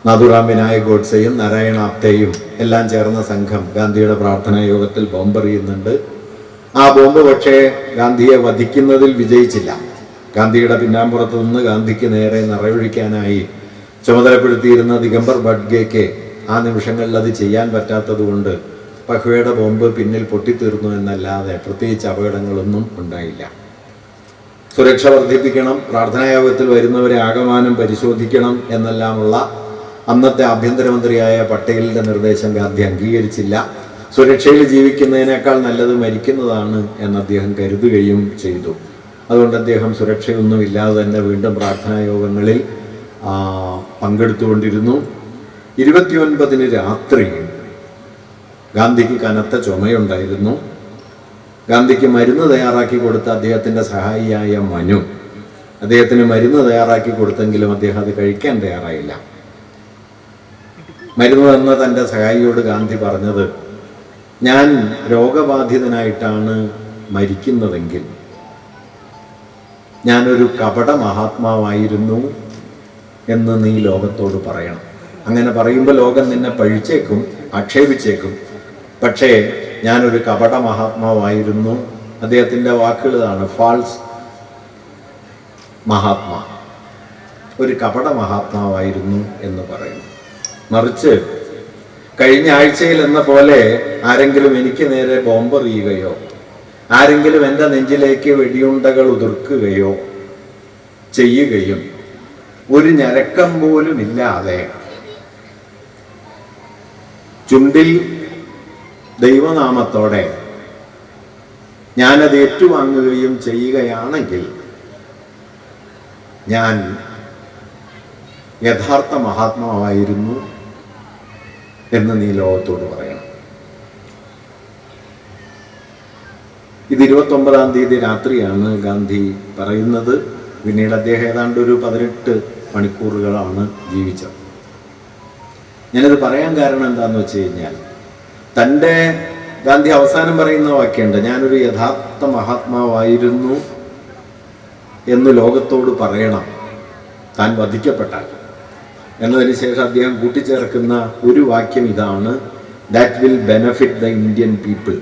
നാഥുറാം വിനായക് ഗോഡ്സെയും നാരായണ ആപ്തെയും എല്ലാം ചേർന്ന സംഘം ഗാന്ധിയുടെ പ്രാർത്ഥനാ യോഗത്തിൽ ബോംബെറിയുന്നുണ്ട്. ആ ബോംബ് പക്ഷേ ഗാന്ധിയെ വധിക്കുന്നതിൽ വിജയിച്ചില്ല. ഗാന്ധിയുടെ പിന്നാമ്പുറത്ത് നിന്ന് ഗാന്ധിക്ക് നേരെ നിറയൊഴിക്കാനായി ചുമതലപ്പെടുത്തിയിരുന്ന ദിഗംബർ ബഡ്ഗേക്ക് ആ നിമിഷങ്ങളിൽ അത് ചെയ്യാൻ പറ്റാത്തത് കൊണ്ട് പഹ്വയുടെ ബോംബ് പിന്നിൽ പൊട്ടിത്തീർന്നു എന്നല്ലാതെ പ്രത്യേകിച്ച് അപകടങ്ങളൊന്നും ഉണ്ടായില്ല. സുരക്ഷ വർദ്ധിപ്പിക്കണം, പ്രാർത്ഥനായോഗത്തിൽ വരുന്നവരെ ആകമാനം പരിശോധിക്കണം എന്നെല്ലാമുള്ള അന്നത്തെ ആഭ്യന്തരമന്ത്രിയായ പട്ടേലിൻ്റെ നിർദ്ദേശം ഗാന്ധി അംഗീകരിച്ചില്ല. സുരക്ഷയിൽ ജീവിക്കുന്നതിനേക്കാൾ നല്ലത് മരിക്കുന്നതാണ് എന്ന് അദ്ദേഹം കരുതുകയും ചെയ്തു. അതുകൊണ്ട് അദ്ദേഹം സുരക്ഷയൊന്നുമില്ലാതെ തന്നെ വീണ്ടും പ്രാർത്ഥനായോഗങ്ങളിൽ പങ്കെടുത്തുകൊണ്ടിരുന്നു. 29 രാത്രി ഗാന്ധിക്ക് കനത്ത ചുമയുണ്ടായിരുന്നു. ഗാന്ധിക്ക് മരുന്ന് തയ്യാറാക്കി കൊടുത്ത അദ്ദേഹത്തിൻ്റെ സഹായിയായ മനു അദ്ദേഹത്തിന് മരുന്ന് തയ്യാറാക്കി കൊടുത്തെങ്കിലും അദ്ദേഹം അത് കഴിക്കാൻ തയ്യാറായില്ല. മരുന്ന് തന്ന തൻ്റെ സഹായിയോട് ഗാന്ധി പറഞ്ഞത്, ഞാൻ രോഗബാധിതനായിട്ടാണ് മരിക്കുന്നതെങ്കിൽ ഞാനൊരു കപട മഹാത്മാവായിരുന്നു എന്ന് നീ ലോകത്തോട് പറയണം. അങ്ങനെ പറയുമ്പോൾ ലോകം നിന്നെ പഴിച്ചേക്കും, ആക്ഷേപിച്ചേക്കും. പക്ഷേ ഞാനൊരു കപട മഹാത്മാവായിരുന്നു. അദ്ദേഹത്തിൻ്റെ വാക്കുകളാണ് ഫാൾസ് മഹാത്മാ, ഒരു കപട മഹാത്മാവായിരുന്നു എന്ന് പറയുന്നു. മറിച്ച് കഴിഞ്ഞ ആഴ്ചയിൽ എന്ന പോലെ ആരെങ്കിലും എനിക്ക് നേരെ ബോംബെറിയുകയോ ആരെങ്കിലും എൻ്റെ നെഞ്ചിലേക്ക് വെടിയുണ്ടകൾ ഉതിർക്കുകയോ ചെയ്യുകയും ഒരു ഞരക്കം പോലും ഇല്ലാതെ ചുണ്ടിൽ ദൈവനാമത്തോടെ ഞാനത് ഏറ്റുവാങ്ങുകയും ചെയ്യുകയാണെങ്കിൽ ഞാൻ യഥാർത്ഥ മഹാത്മാവായിരുന്നു എന്ന് നീ ലോകത്തോട് പറയണം. ഇത് 29-ാം തീയതി രാത്രിയാണ് ഗാന്ധി പറയുന്നത്. പിന്നീട് അദ്ദേഹം ഏതാണ്ട് ഒരു 18 മണിക്കൂറുകളാണ് ജീവിച്ചത്. ഞാനത് പറയാൻ കാരണം എന്താണെന്ന് വെച്ച് കഴിഞ്ഞാൽ, തൻ്റെ ഗാന്ധി അവസാനം പറയുന്ന വാക്യമുണ്ട്, ഞാനൊരു യഥാർത്ഥ മഹാത്മാവായിരുന്നു എന്ന് ലോകത്തോട് പറയണം താൻ വധിക്കപ്പെട്ടാൽ എന്നതിന് ശേഷം അദ്ദേഹം കൂട്ടിച്ചേർക്കുന്ന ഒരു വാക്യം ഇതാണ്, that will benefit the Indian people.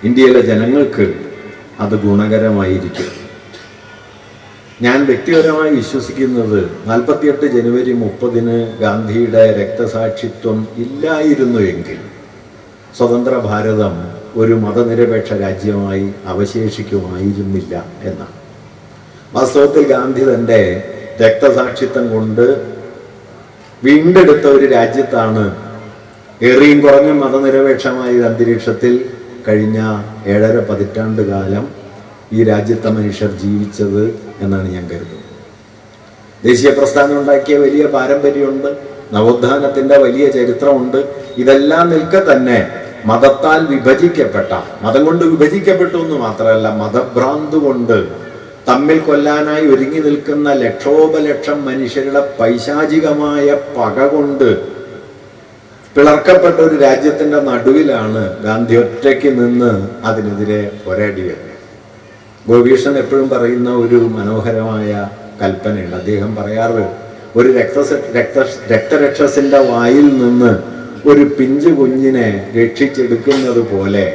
ഇന്ത്യയിലെ ജനങ്ങൾക്ക് അത് ഗുണകരമായിരിക്കും. ഞാൻ വ്യക്തിപരമായി വിശ്വസിക്കുന്നത് 48 ജനുവരി 30 ഗാന്ധിയുടെ രക്തസാക്ഷിത്വം ഇല്ലായിരുന്നു എങ്കിൽ സ്വതന്ത്ര ഭാരതം ഒരു മതനിരപേക്ഷ രാജ്യമായി അവശേഷിക്കുമായിരുന്നില്ല എന്നാണ്. വാസ്തവത്തിൽ ഗാന്ധി തൻ്റെ രക്തസാക്ഷിത്വം കൊണ്ട് വീണ്ടെടുത്ത ഒരു രാജ്യത്താണ് ഏറെയും കുറഞ്ഞ മതനിരപേക്ഷമായ അന്തരീക്ഷത്തിൽ കഴിഞ്ഞ 7.5 പതിറ്റാണ്ട് കാലം ഈ രാജ്യത്തെ മനുഷ്യർ ജീവിച്ചത് എന്നാണ് ഞാൻ കരുതുന്നത്. ദേശീയ പ്രസ്ഥാനം ഉണ്ടാക്കിയ വലിയ പാരമ്പര്യമുണ്ട്, നവോത്ഥാനത്തിൻ്റെ വലിയ ചരിത്രമുണ്ട്. ഇതെല്ലാം നിൽക്കെ തന്നെ മതത്താൽ വിഭജിക്കപ്പെട്ട, മതം കൊണ്ട് വിഭജിക്കപ്പെട്ടു എന്ന് മാത്രമല്ല, മതഭ്രാന്ത് കൊണ്ട് തമ്മിൽ കൊല്ലാനായി ഒരുങ്ങി നിൽക്കുന്ന ലക്ഷോപലക്ഷം മനുഷ്യരുടെ പൈശാചികമായ പക കൊണ്ട് പിളർക്കപ്പെട്ട ഒരു രാജ്യത്തിൻ്റെ നടുവിലാണ് ഗാന്ധി ഒറ്റയ്ക്ക് നിന്ന് അതിനെതിരെ പോരാടിയത്. ഗോപീഷൻ എപ്പോഴും പറയുന്ന ഒരു മനോഹരമായ കൽപ്പനയുണ്ട്. അദ്ദേഹം പറയാറ്, ഒരു രക്തരക്ഷസിൻ്റെ വായിൽ നിന്ന് ഒരു പിഞ്ചു കുഞ്ഞിനെ രക്ഷിച്ചെടുക്കുന്നത് പോലെ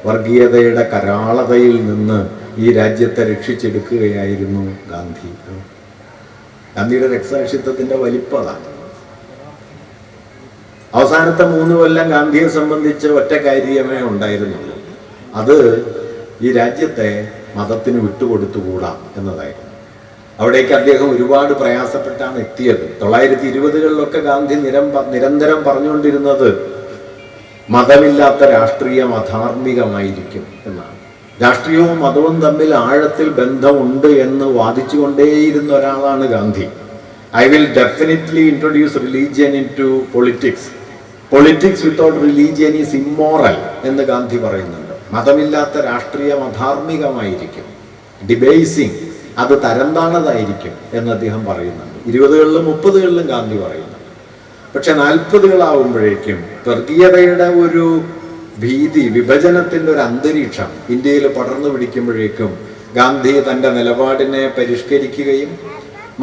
വർഗീയതയുടെ കരാളതയിൽ നിന്ന് ഈ രാജ്യത്തെ രക്ഷിച്ചെടുക്കുകയായിരുന്നു ഗാന്ധി. ഗാന്ധിയുടെ രക്തസാക്ഷിത്വത്തിൻ്റെ വലിപ്പതാണ്. അവസാനത്തെ 3 കൊല്ലം ഗാന്ധിയെ സംബന്ധിച്ച് ഒറ്റ കാര്യമേ ഉണ്ടായിരുന്നുള്ളൂ, അത് ഈ രാജ്യത്തെ മതത്തിന് വിട്ടുകൊടുത്തുകൂടാ എന്നതായിരുന്നു. അവിടേക്ക് അദ്ദേഹം ഒരുപാട് പ്രയാസപ്പെട്ടാണ് എത്തിയത്. 1920-കളിലൊക്കെ ഗാന്ധി നിരന്തരം പറഞ്ഞുകൊണ്ടിരുന്നത് മതമില്ലാത്ത രാഷ്ട്രീയം അധാർമികമായിരിക്കും എന്നാണ്. രാഷ്ട്രീയവും മതവും തമ്മിൽ ആഴത്തിൽ ബന്ധമുണ്ട് എന്ന് വാദിച്ചുകൊണ്ടേയിരുന്ന ഒരാളാണ് Gandhi. I will definitely introduce religion into politics. Politics without religion is immoral എന്ന് ഗാന്ധി പറയുന്നുണ്ട്. മതമില്ലാത്ത രാഷ്ട്രീയം അധാർമികമായിരിക്കും, ഡിബേസിങ്, അത് തരംതാണതായിരിക്കും എന്ന് അദ്ദേഹം പറയുന്നുണ്ട്. 20-കളിലും 30-കളിലും ഗാന്ധി പറയുന്നുണ്ട്. പക്ഷെ 40-കളാവുമ്പോഴേക്കും വർഗീയതയുടെ ഒരു ഭീതി, വിഭജനത്തിൻ്റെ ഒരു അന്തരീക്ഷം ഇന്ത്യയിൽ പടർന്നു പിടിക്കുമ്പോഴേക്കും ഗാന്ധി തൻ്റെ നിലപാടിനെ പരിഷ്കരിക്കുകയും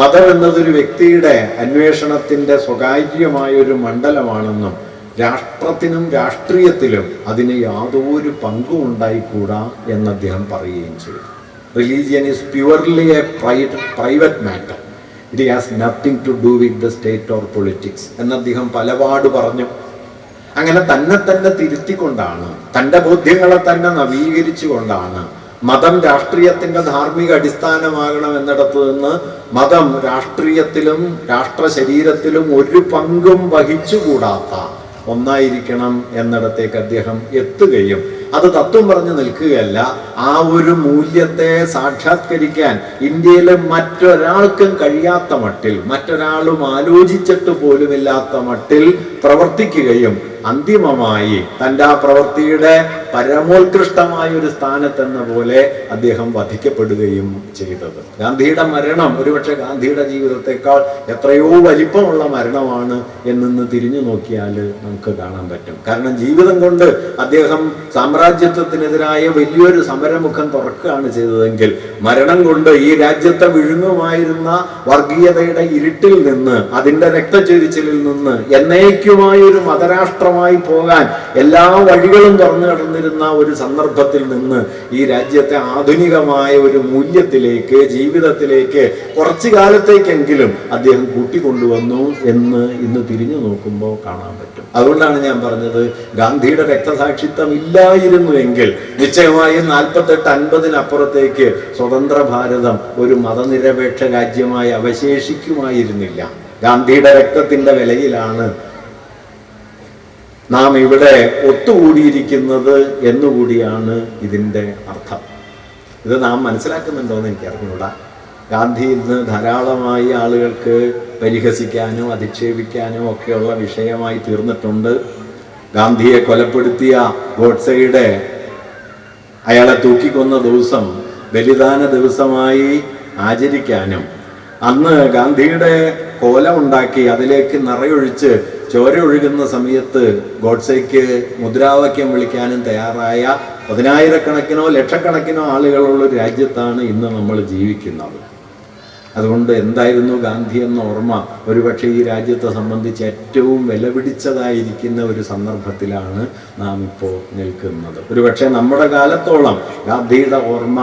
മതം എന്നതൊരു വ്യക്തിയുടെ അന്വേഷണത്തിൻ്റെ സ്വകാര്യമായ ഒരു മണ്ഡലമാണെന്നും രാഷ്ട്രത്തിനും രാഷ്ട്രീയത്തിലും അതിന് യാതൊരു പങ്കും ഉണ്ടായിക്കൂടാ എന്ന് അദ്ദേഹം പറയുകയും ചെയ്തു. Religion is purely a private matter, it has nothing to do with the state or politics എന്ന് അദ്ദേഹം പലപാട് പറഞ്ഞു. അങ്ങനെ തന്നെ തിരുത്തിക്കൊണ്ടാണ്, തൻ്റെ ബോധ്യങ്ങളെ തന്നെ നവീകരിച്ചുകൊണ്ടാണ് മതം രാഷ്ട്രീയത്തിന്റെ ധാർമ്മിക അടിസ്ഥാനമാകണം എന്നിടത്ത് നിന്ന് മതം രാഷ്ട്രീയത്തിലും രാഷ്ട്ര ശരീരത്തിലും ഒരു പങ്കും വഹിച്ചുകൂടാത്ത ഒന്നായിരിക്കണം എന്നിടത്തേക്ക് അദ്ദേഹം എത്തുകയും അത് തത്വം പറഞ്ഞു നിൽക്കുകയല്ല, ആ ഒരു മൂല്യത്തെ സാക്ഷാത്കരിക്കാൻ ഇന്ത്യയിൽ മറ്റൊരാൾക്കും കഴിയാത്ത മട്ടിൽ, മറ്റൊരാളും ആലോചിച്ചിട്ട് പോലുമില്ലാത്ത മട്ടിൽ പ്രവർത്തിക്കുകയും അന്തിമമായി തൻ്റെ ആ പ്രവൃത്തിയുടെ പരമോത്കൃഷ്ടമായ ഒരു സ്ഥാനത്തെന്ന പോലെ അദ്ദേഹം വധിക്കപ്പെടുകയും ചെയ്തത്. ഗാന്ധിയുടെ മരണം ഒരുപക്ഷെ ഗാന്ധിയുടെ ജീവിതത്തെക്കാൾ എത്രയോ വലിപ്പമുള്ള മരണമാണ് എന്ന് തിരിഞ്ഞു നോക്കിയാൽ നമുക്ക് കാണാൻ പറ്റും. കാരണം ജീവിതം കൊണ്ട് അദ്ദേഹം സാമ്രാജ്യത്വത്തിനെതിരായ വലിയൊരു സമരമുഖം തുറക്കുകയാണ് ചെയ്തതെങ്കിൽ മരണം കൊണ്ട് ഈ രാജ്യത്തെ വിഴുങ്ങുമായിരുന്ന വർഗീയതയുടെ ഇരുട്ടിൽ നിന്ന്, അതിൻ്റെ രക്തച്ചൊരിച്ചിലിൽ നിന്ന് എന്നേക്കുമായൊരു മതരാഷ്ട്രമായി പോകാൻ എല്ലാ വഴികളും തുറന്നു കിടന്നിരുന്ന ഒരു സന്ദർഭത്തിൽ നിന്ന് ഈ രാജ്യത്തെ ആധുനികമായ ഒരു മൂല്യത്തിലേക്ക്, ജീവിതത്തിലേക്ക് കുറച്ചു കാലത്തേക്കെങ്കിലും അദ്ദേഹം കൂട്ടിക്കൊണ്ടുവന്നു എന്ന് ഇന്ന് തിരിഞ്ഞു നോക്കുമ്പോൾ കാണാൻ പറ്റും. അതുകൊണ്ടാണ് ഞാൻ പറഞ്ഞത്, ഗാന്ധിയുടെ രക്തസാക്ഷിത്വം ഇല്ലായിരുന്നു എങ്കിൽ നിശ്ചയമായും 48-50 സ്വതന്ത്ര ഭാരതം ഒരു മതനിരപേക്ഷ രാജ്യമായി അവശേഷിക്കുമായിരുന്നില്ല. ഗാന്ധിയുടെ രക്തത്തിന്റെ വിലയിലാണ് നാം ഇവിടെ ഒത്തുകൂടിയിരിക്കുന്നത് എന്നുകൂടിയാണ് ഇതിൻ്റെ അർത്ഥം. ഇത് നാം മനസ്സിലാക്കുന്നുണ്ടോയെന്ന് എനിക്ക് അറിഞ്ഞൂടാ. ഗാന്ധി ഇന്ന് ധാരാളമായി ആളുകൾക്ക് പരിഹസിക്കാനും അധിക്ഷേപിക്കാനും ഒക്കെയുള്ള വിഷയമായി തീർന്നിട്ടുണ്ട്. ഗാന്ധിയെ കൊലപ്പെടുത്തിയ ഗോഡ്സെയുടെ അയാളെ തൂക്കിക്കൊന്ന ദിവസം ബലിദാന ദിവസമായി ആചരിക്കാനും അന്ന് ഗാന്ധിയുടെ കോലം ഉണ്ടാക്കി അതിലേക്ക് നിറയൊഴിച്ച് ചോര ഒഴുകുന്ന സമയത്ത് ഗോഡ്സെയ്ക്ക് മുദ്രാവാക്യം വിളിക്കാനും തയ്യാറായ 10,000-കണക്കിനോ ലക്ഷക്കണക്കിനോ ആളുകളുള്ള ഒരു രാജ്യത്താണ് ഇന്ന് നമ്മൾ ജീവിക്കുന്നത്. അതുകൊണ്ട് എന്തായിരുന്നു ഗാന്ധി എന്ന ഓർമ്മ ഒരുപക്ഷെ ഈ രാജ്യത്തെ സംബന്ധിച്ച് ഏറ്റവും വിലപിടിച്ചതായിരിക്കുന്ന ഒരു സന്ദർഭത്തിലാണ് നാം ഇപ്പോൾ നിൽക്കുന്നത്. ഒരുപക്ഷെ നമ്മുടെ കാലത്തോളം ഗാന്ധിയുടെ ഓർമ്മ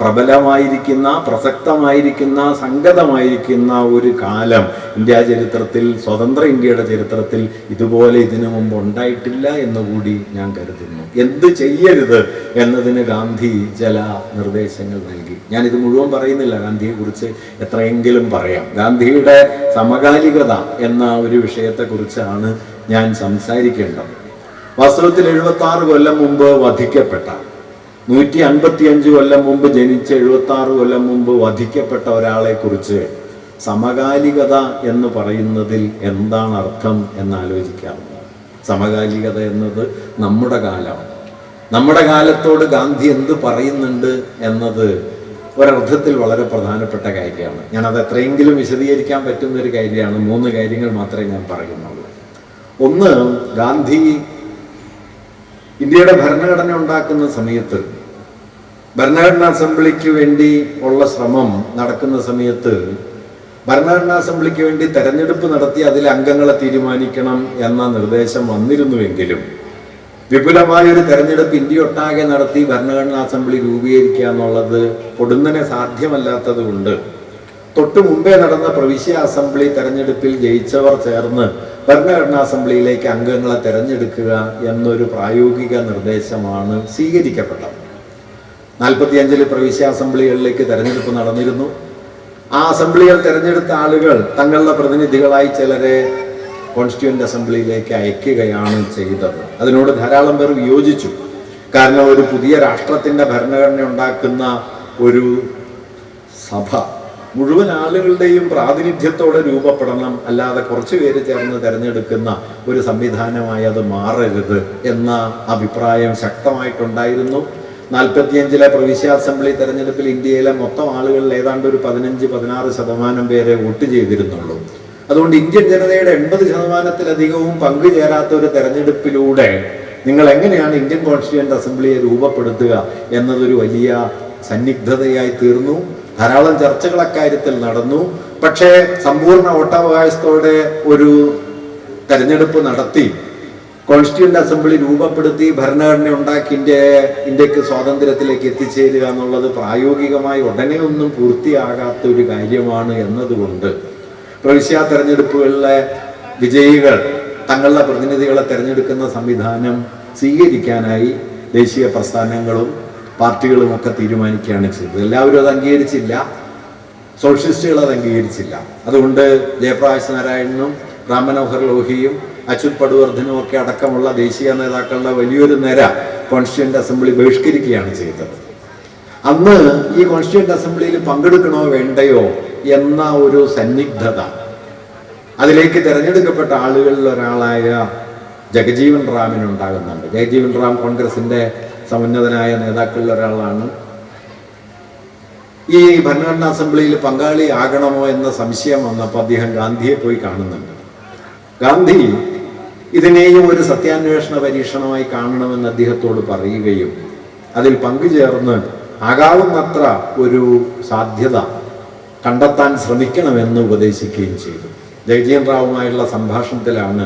പ്രബലമായിരിക്കുന്ന, പ്രസക്തമായിരിക്കുന്ന, സംഗതമായിരിക്കുന്ന ഒരു കാലം ഇന്ത്യ ചരിത്രത്തിൽ, സ്വതന്ത്ര ഇന്ത്യയുടെ ചരിത്രത്തിൽ ഇതുപോലെ ഇതിനു മുമ്പ് ഉണ്ടായിട്ടില്ല എന്നുകൂടി ഞാൻ കരുതുന്നു. എന്ത് ചെയ്യരുത് എന്നതിന് ഗാന്ധി ചില നിർദ്ദേശങ്ങൾ നൽകി. ഞാനിത് മുഴുവൻ പറയുന്നില്ല, ഗാന്ധിയെക്കുറിച്ച് എത്രയെങ്കിലും പറയാം. ഗാന്ധിയുടെ സമകാലികത എന്ന ഒരു വിഷയത്തെക്കുറിച്ചാണ് ഞാൻ സംസാരിക്കേണ്ടത്. വാസ്തവത്തിൽ 76 കൊല്ലം മുമ്പ് വധിക്കപ്പെട്ട, 155 കൊല്ലം മുമ്പ് ജനിച്ച, 76 കൊല്ലം മുമ്പ് വധിക്കപ്പെട്ട ഒരാളെ കുറിച്ച് സമകാലികത എന്ന് പറയുന്നതിൽ എന്താണ് അർത്ഥം എന്നാലോചിക്കാറുണ്ട്. സമകാലികത എന്നത് നമ്മുടെ കാലമാണ്. നമ്മുടെ കാലത്തോട് ഗാന്ധി എന്ത് പറയുന്നുണ്ട് എന്നത് ഒരർത്ഥത്തിൽ വളരെ പ്രധാനപ്പെട്ട കാര്യമാണ്. ഞാനത് എത്രയെങ്കിലും വിശദീകരിക്കാൻ പറ്റുന്ന ഒരു കാര്യമാണ്. 3 കാര്യങ്ങൾ മാത്രമേ ഞാൻ പറയുന്നുള്ളൂ. ഒന്ന്, ഗാന്ധി ഇന്ത്യയുടെ ഭരണഘടന ഉണ്ടാക്കുന്ന സമയത്ത്, ഭരണഘടനാ അസംബ്ലിക്ക് വേണ്ടി ഉള്ള ശ്രമം നടക്കുന്ന സമയത്ത് ഭരണഘടനാ അസംബ്ലിക്ക് വേണ്ടി തെരഞ്ഞെടുപ്പ് നടത്തി അതിലെ അംഗങ്ങളെ തീരുമാനിക്കണം എന്ന നിർദ്ദേശം വന്നിരുന്നുവെങ്കിലും വിപുലമായൊരു തെരഞ്ഞെടുപ്പ് ഇന്ത്യ ഒട്ടാകെ നടത്തി ഭരണഘടനാ അസംബ്ലി രൂപീകരിക്കുക എന്നുള്ളത് പൊടുന്നനെ സാധ്യമല്ലാത്തത് കൊണ്ട് തൊട്ടു മുമ്പേ നടന്ന പ്രവിശ്യ അസംബ്ലി തെരഞ്ഞെടുപ്പിൽ ജയിച്ചവർ ചേർന്ന് ഭരണഘടനാ അസംബ്ലിയിലേക്ക് അംഗങ്ങളെ തെരഞ്ഞെടുക്കുക എന്നൊരു പ്രായോഗിക നിർദ്ദേശമാണ് സ്വീകരിക്കപ്പെട്ടത്. 45 പ്രവിശ്യ അസംബ്ലികളിലേക്ക് തെരഞ്ഞെടുപ്പ് നടന്നിരുന്നു. ആ അസംബ്ലികൾ തെരഞ്ഞെടുത്ത ആളുകൾ തങ്ങളുടെ പ്രതിനിധികളായി ചിലരെ കോൺസ്റ്റിറ്റ്യൂവന്റ് അസംബ്ലിയിലേക്ക് അയക്കുകയാണ് ചെയ്തത്. അതിനോട് ധാരാളം പേർ വിയോജിച്ചു. കാരണം ഒരു പുതിയ രാഷ്ട്രത്തിന്റെ ഭരണഘടന ഉണ്ടാക്കുന്ന ഒരു സഭ മുഴുവൻ ആളുകളുടെയും പ്രാതിനിധ്യത്തോടെ രൂപപ്പെടണം, അല്ലാതെ കുറച്ചു പേര് ചേർന്ന് തെരഞ്ഞെടുക്കുന്ന ഒരു സംവിധാനമായി അത് മാറരുത് എന്ന അഭിപ്രായം ശക്തമായിട്ടുണ്ടായിരുന്നു. 45 പ്രവിശ്യ അസംബ്ലി തെരഞ്ഞെടുപ്പിൽ ഇന്ത്യയിലെ മൊത്തം ആളുകളിൽ ഏതാണ്ട് ഒരു 15-16% പേരെ വോട്ട് ചെയ്തിരുന്നുള്ളൂ. അതുകൊണ്ട് ഇന്ത്യൻ ജനതയുടെ 80%-ലധികവും പങ്കുചേരാത്ത ഒരു തെരഞ്ഞെടുപ്പിലൂടെ നിങ്ങൾ എങ്ങനെയാണ് ഇന്ത്യൻ കോൺസ്റ്റിറ്റ്യൂവന്റ് അസംബ്ലിയെ രൂപപ്പെടുത്തുക എന്നതൊരു വലിയ സന്നിഗ്ധതയായി തീർന്നു. ധാരാളം ചർച്ചകൾ അക്കാര്യത്തിൽ നടന്നു. പക്ഷേ സമ്പൂർണ്ണ വോട്ടവകാശത്തോടെ ഒരു തെരഞ്ഞെടുപ്പ് നടത്തി കോൺസ്റ്റിറ്റ്യൂന്റ് അസംബ്ലി രൂപപ്പെടുത്തി ഭരണഘടന ഉണ്ടാക്കി ഇന്ത്യക്ക് സ്വാതന്ത്ര്യത്തിലേക്ക് എത്തിച്ചേരുക എന്നുള്ളത് പ്രായോഗികമായി ഉടനെ ഒന്നും പൂർത്തിയാകാത്ത ഒരു കാര്യമാണ് എന്നതുകൊണ്ട് പ്രവിശ്യാ തെരഞ്ഞെടുപ്പുകളിലെ വിജയികൾ തങ്ങളുടെ പ്രതിനിധികളെ തെരഞ്ഞെടുക്കുന്ന സംവിധാനം സ്വീകരിക്കാനായി ദേശീയ പ്രസ്ഥാനങ്ങളും പാർട്ടികളും ഒക്കെ തീരുമാനിക്കുകയാണ് ചെയ്തത്. എല്ലാവരും അത് അംഗീകരിച്ചില്ല, സോഷ്യലിസ്റ്റുകൾ അത് അംഗീകരിച്ചില്ല. അതുകൊണ്ട് ജയപ്രകാശ് നാരായണനും റാം മനോഹർ ലോഹിയും അച്യുത് പടുവർദ്ധനും ഒക്കെ അടക്കമുള്ള ദേശീയ നേതാക്കളുടെ വലിയൊരു നിര കോൺസ്റ്റിറ്റ്യൂന്റ് അസംബ്ലി ബഹിഷ്കരിക്കുകയാണ് ചെയ്തത്. അന്ന് ഈ കോൺസ്റ്റിറ്റ്യൂന്റ് അസംബ്ലിയിൽ പങ്കെടുക്കണോ വേണ്ടയോ എന്ന ഒരു സന്നിഗ്ധത അതിലേക്ക് തിരഞ്ഞെടുക്കപ്പെട്ട ആളുകളിൽ ഒരാളായ ജഗജീവൻ റാമിനുണ്ടാകുന്നുണ്ട്. ജഗജീവൻ റാം കോൺഗ്രസിന്റെ സമുന്നതനായ നേതാക്കളിൽ ഒരാളാണ്. ഈ ഭരണഘടനാ അസംബ്ലിയിൽ പങ്കാളിയാകണമോ എന്ന സംശയം വന്നപ്പോൾ അദ്ദേഹം ഗാന്ധിയെ പോയി കാണുന്നുണ്ട്. ഗാന്ധി ഇതിനെയും ഒരു സത്യാന്വേഷണ പരീക്ഷണമായി കാണണമെന്ന് അദ്ദേഹത്തോട് പറയുകയും അതിൽ പങ്കുചേർന്ന് ആകാവുന്നത്ര ഒരു സാധ്യത കണ്ടെത്താൻ ശ്രമിക്കണമെന്ന് ഉപദേശിക്കുകയും ചെയ്തു. ജഗജീവൻ റാവുമായുള്ള സംഭാഷണത്തിലാണ്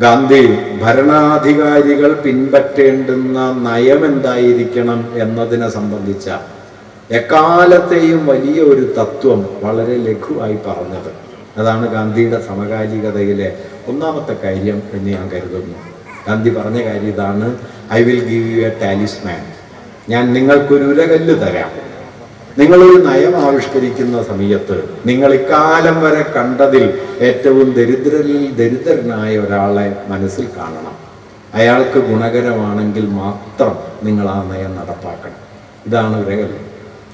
ഗാന്ധി ഭരണാധികാരികൾ പിൻപറ്റേണ്ടുന്ന നയം എന്തായിരിക്കണം എന്നതിനെ സംബന്ധിച്ച എക്കാലത്തെയും വലിയ ഒരു തത്വം വളരെ ലഘുവായി പറഞ്ഞത്. അതാണ് ഗാന്ധിയുടെ സമകാലികതയിലെ ഒന്നാമത്തെ കാര്യം എന്ന് ഞാൻ കരുതുന്നു. ഗാന്ധി പറഞ്ഞ കാര്യം ഇതാണ്: I will give you A talisman. ഞാൻ നിങ്ങൾക്കൊരു ഉരകല്ല് തരാം. നിങ്ങളൊരു നയം ആവിഷ്കരിക്കുന്ന സമയത്ത് നിങ്ങൾ ഇക്കാലം വരെ കണ്ടതിൽ ഏറ്റവും ദരിദ്രനായ ഒരാളെ മനസ്സിൽ കാണണം. അയാൾക്ക് ഗുണകരമാണെങ്കിൽ മാത്രം നിങ്ങൾ ആ നയം നടപ്പാക്കണം. ഇതാണ് ഉരകല്ല്.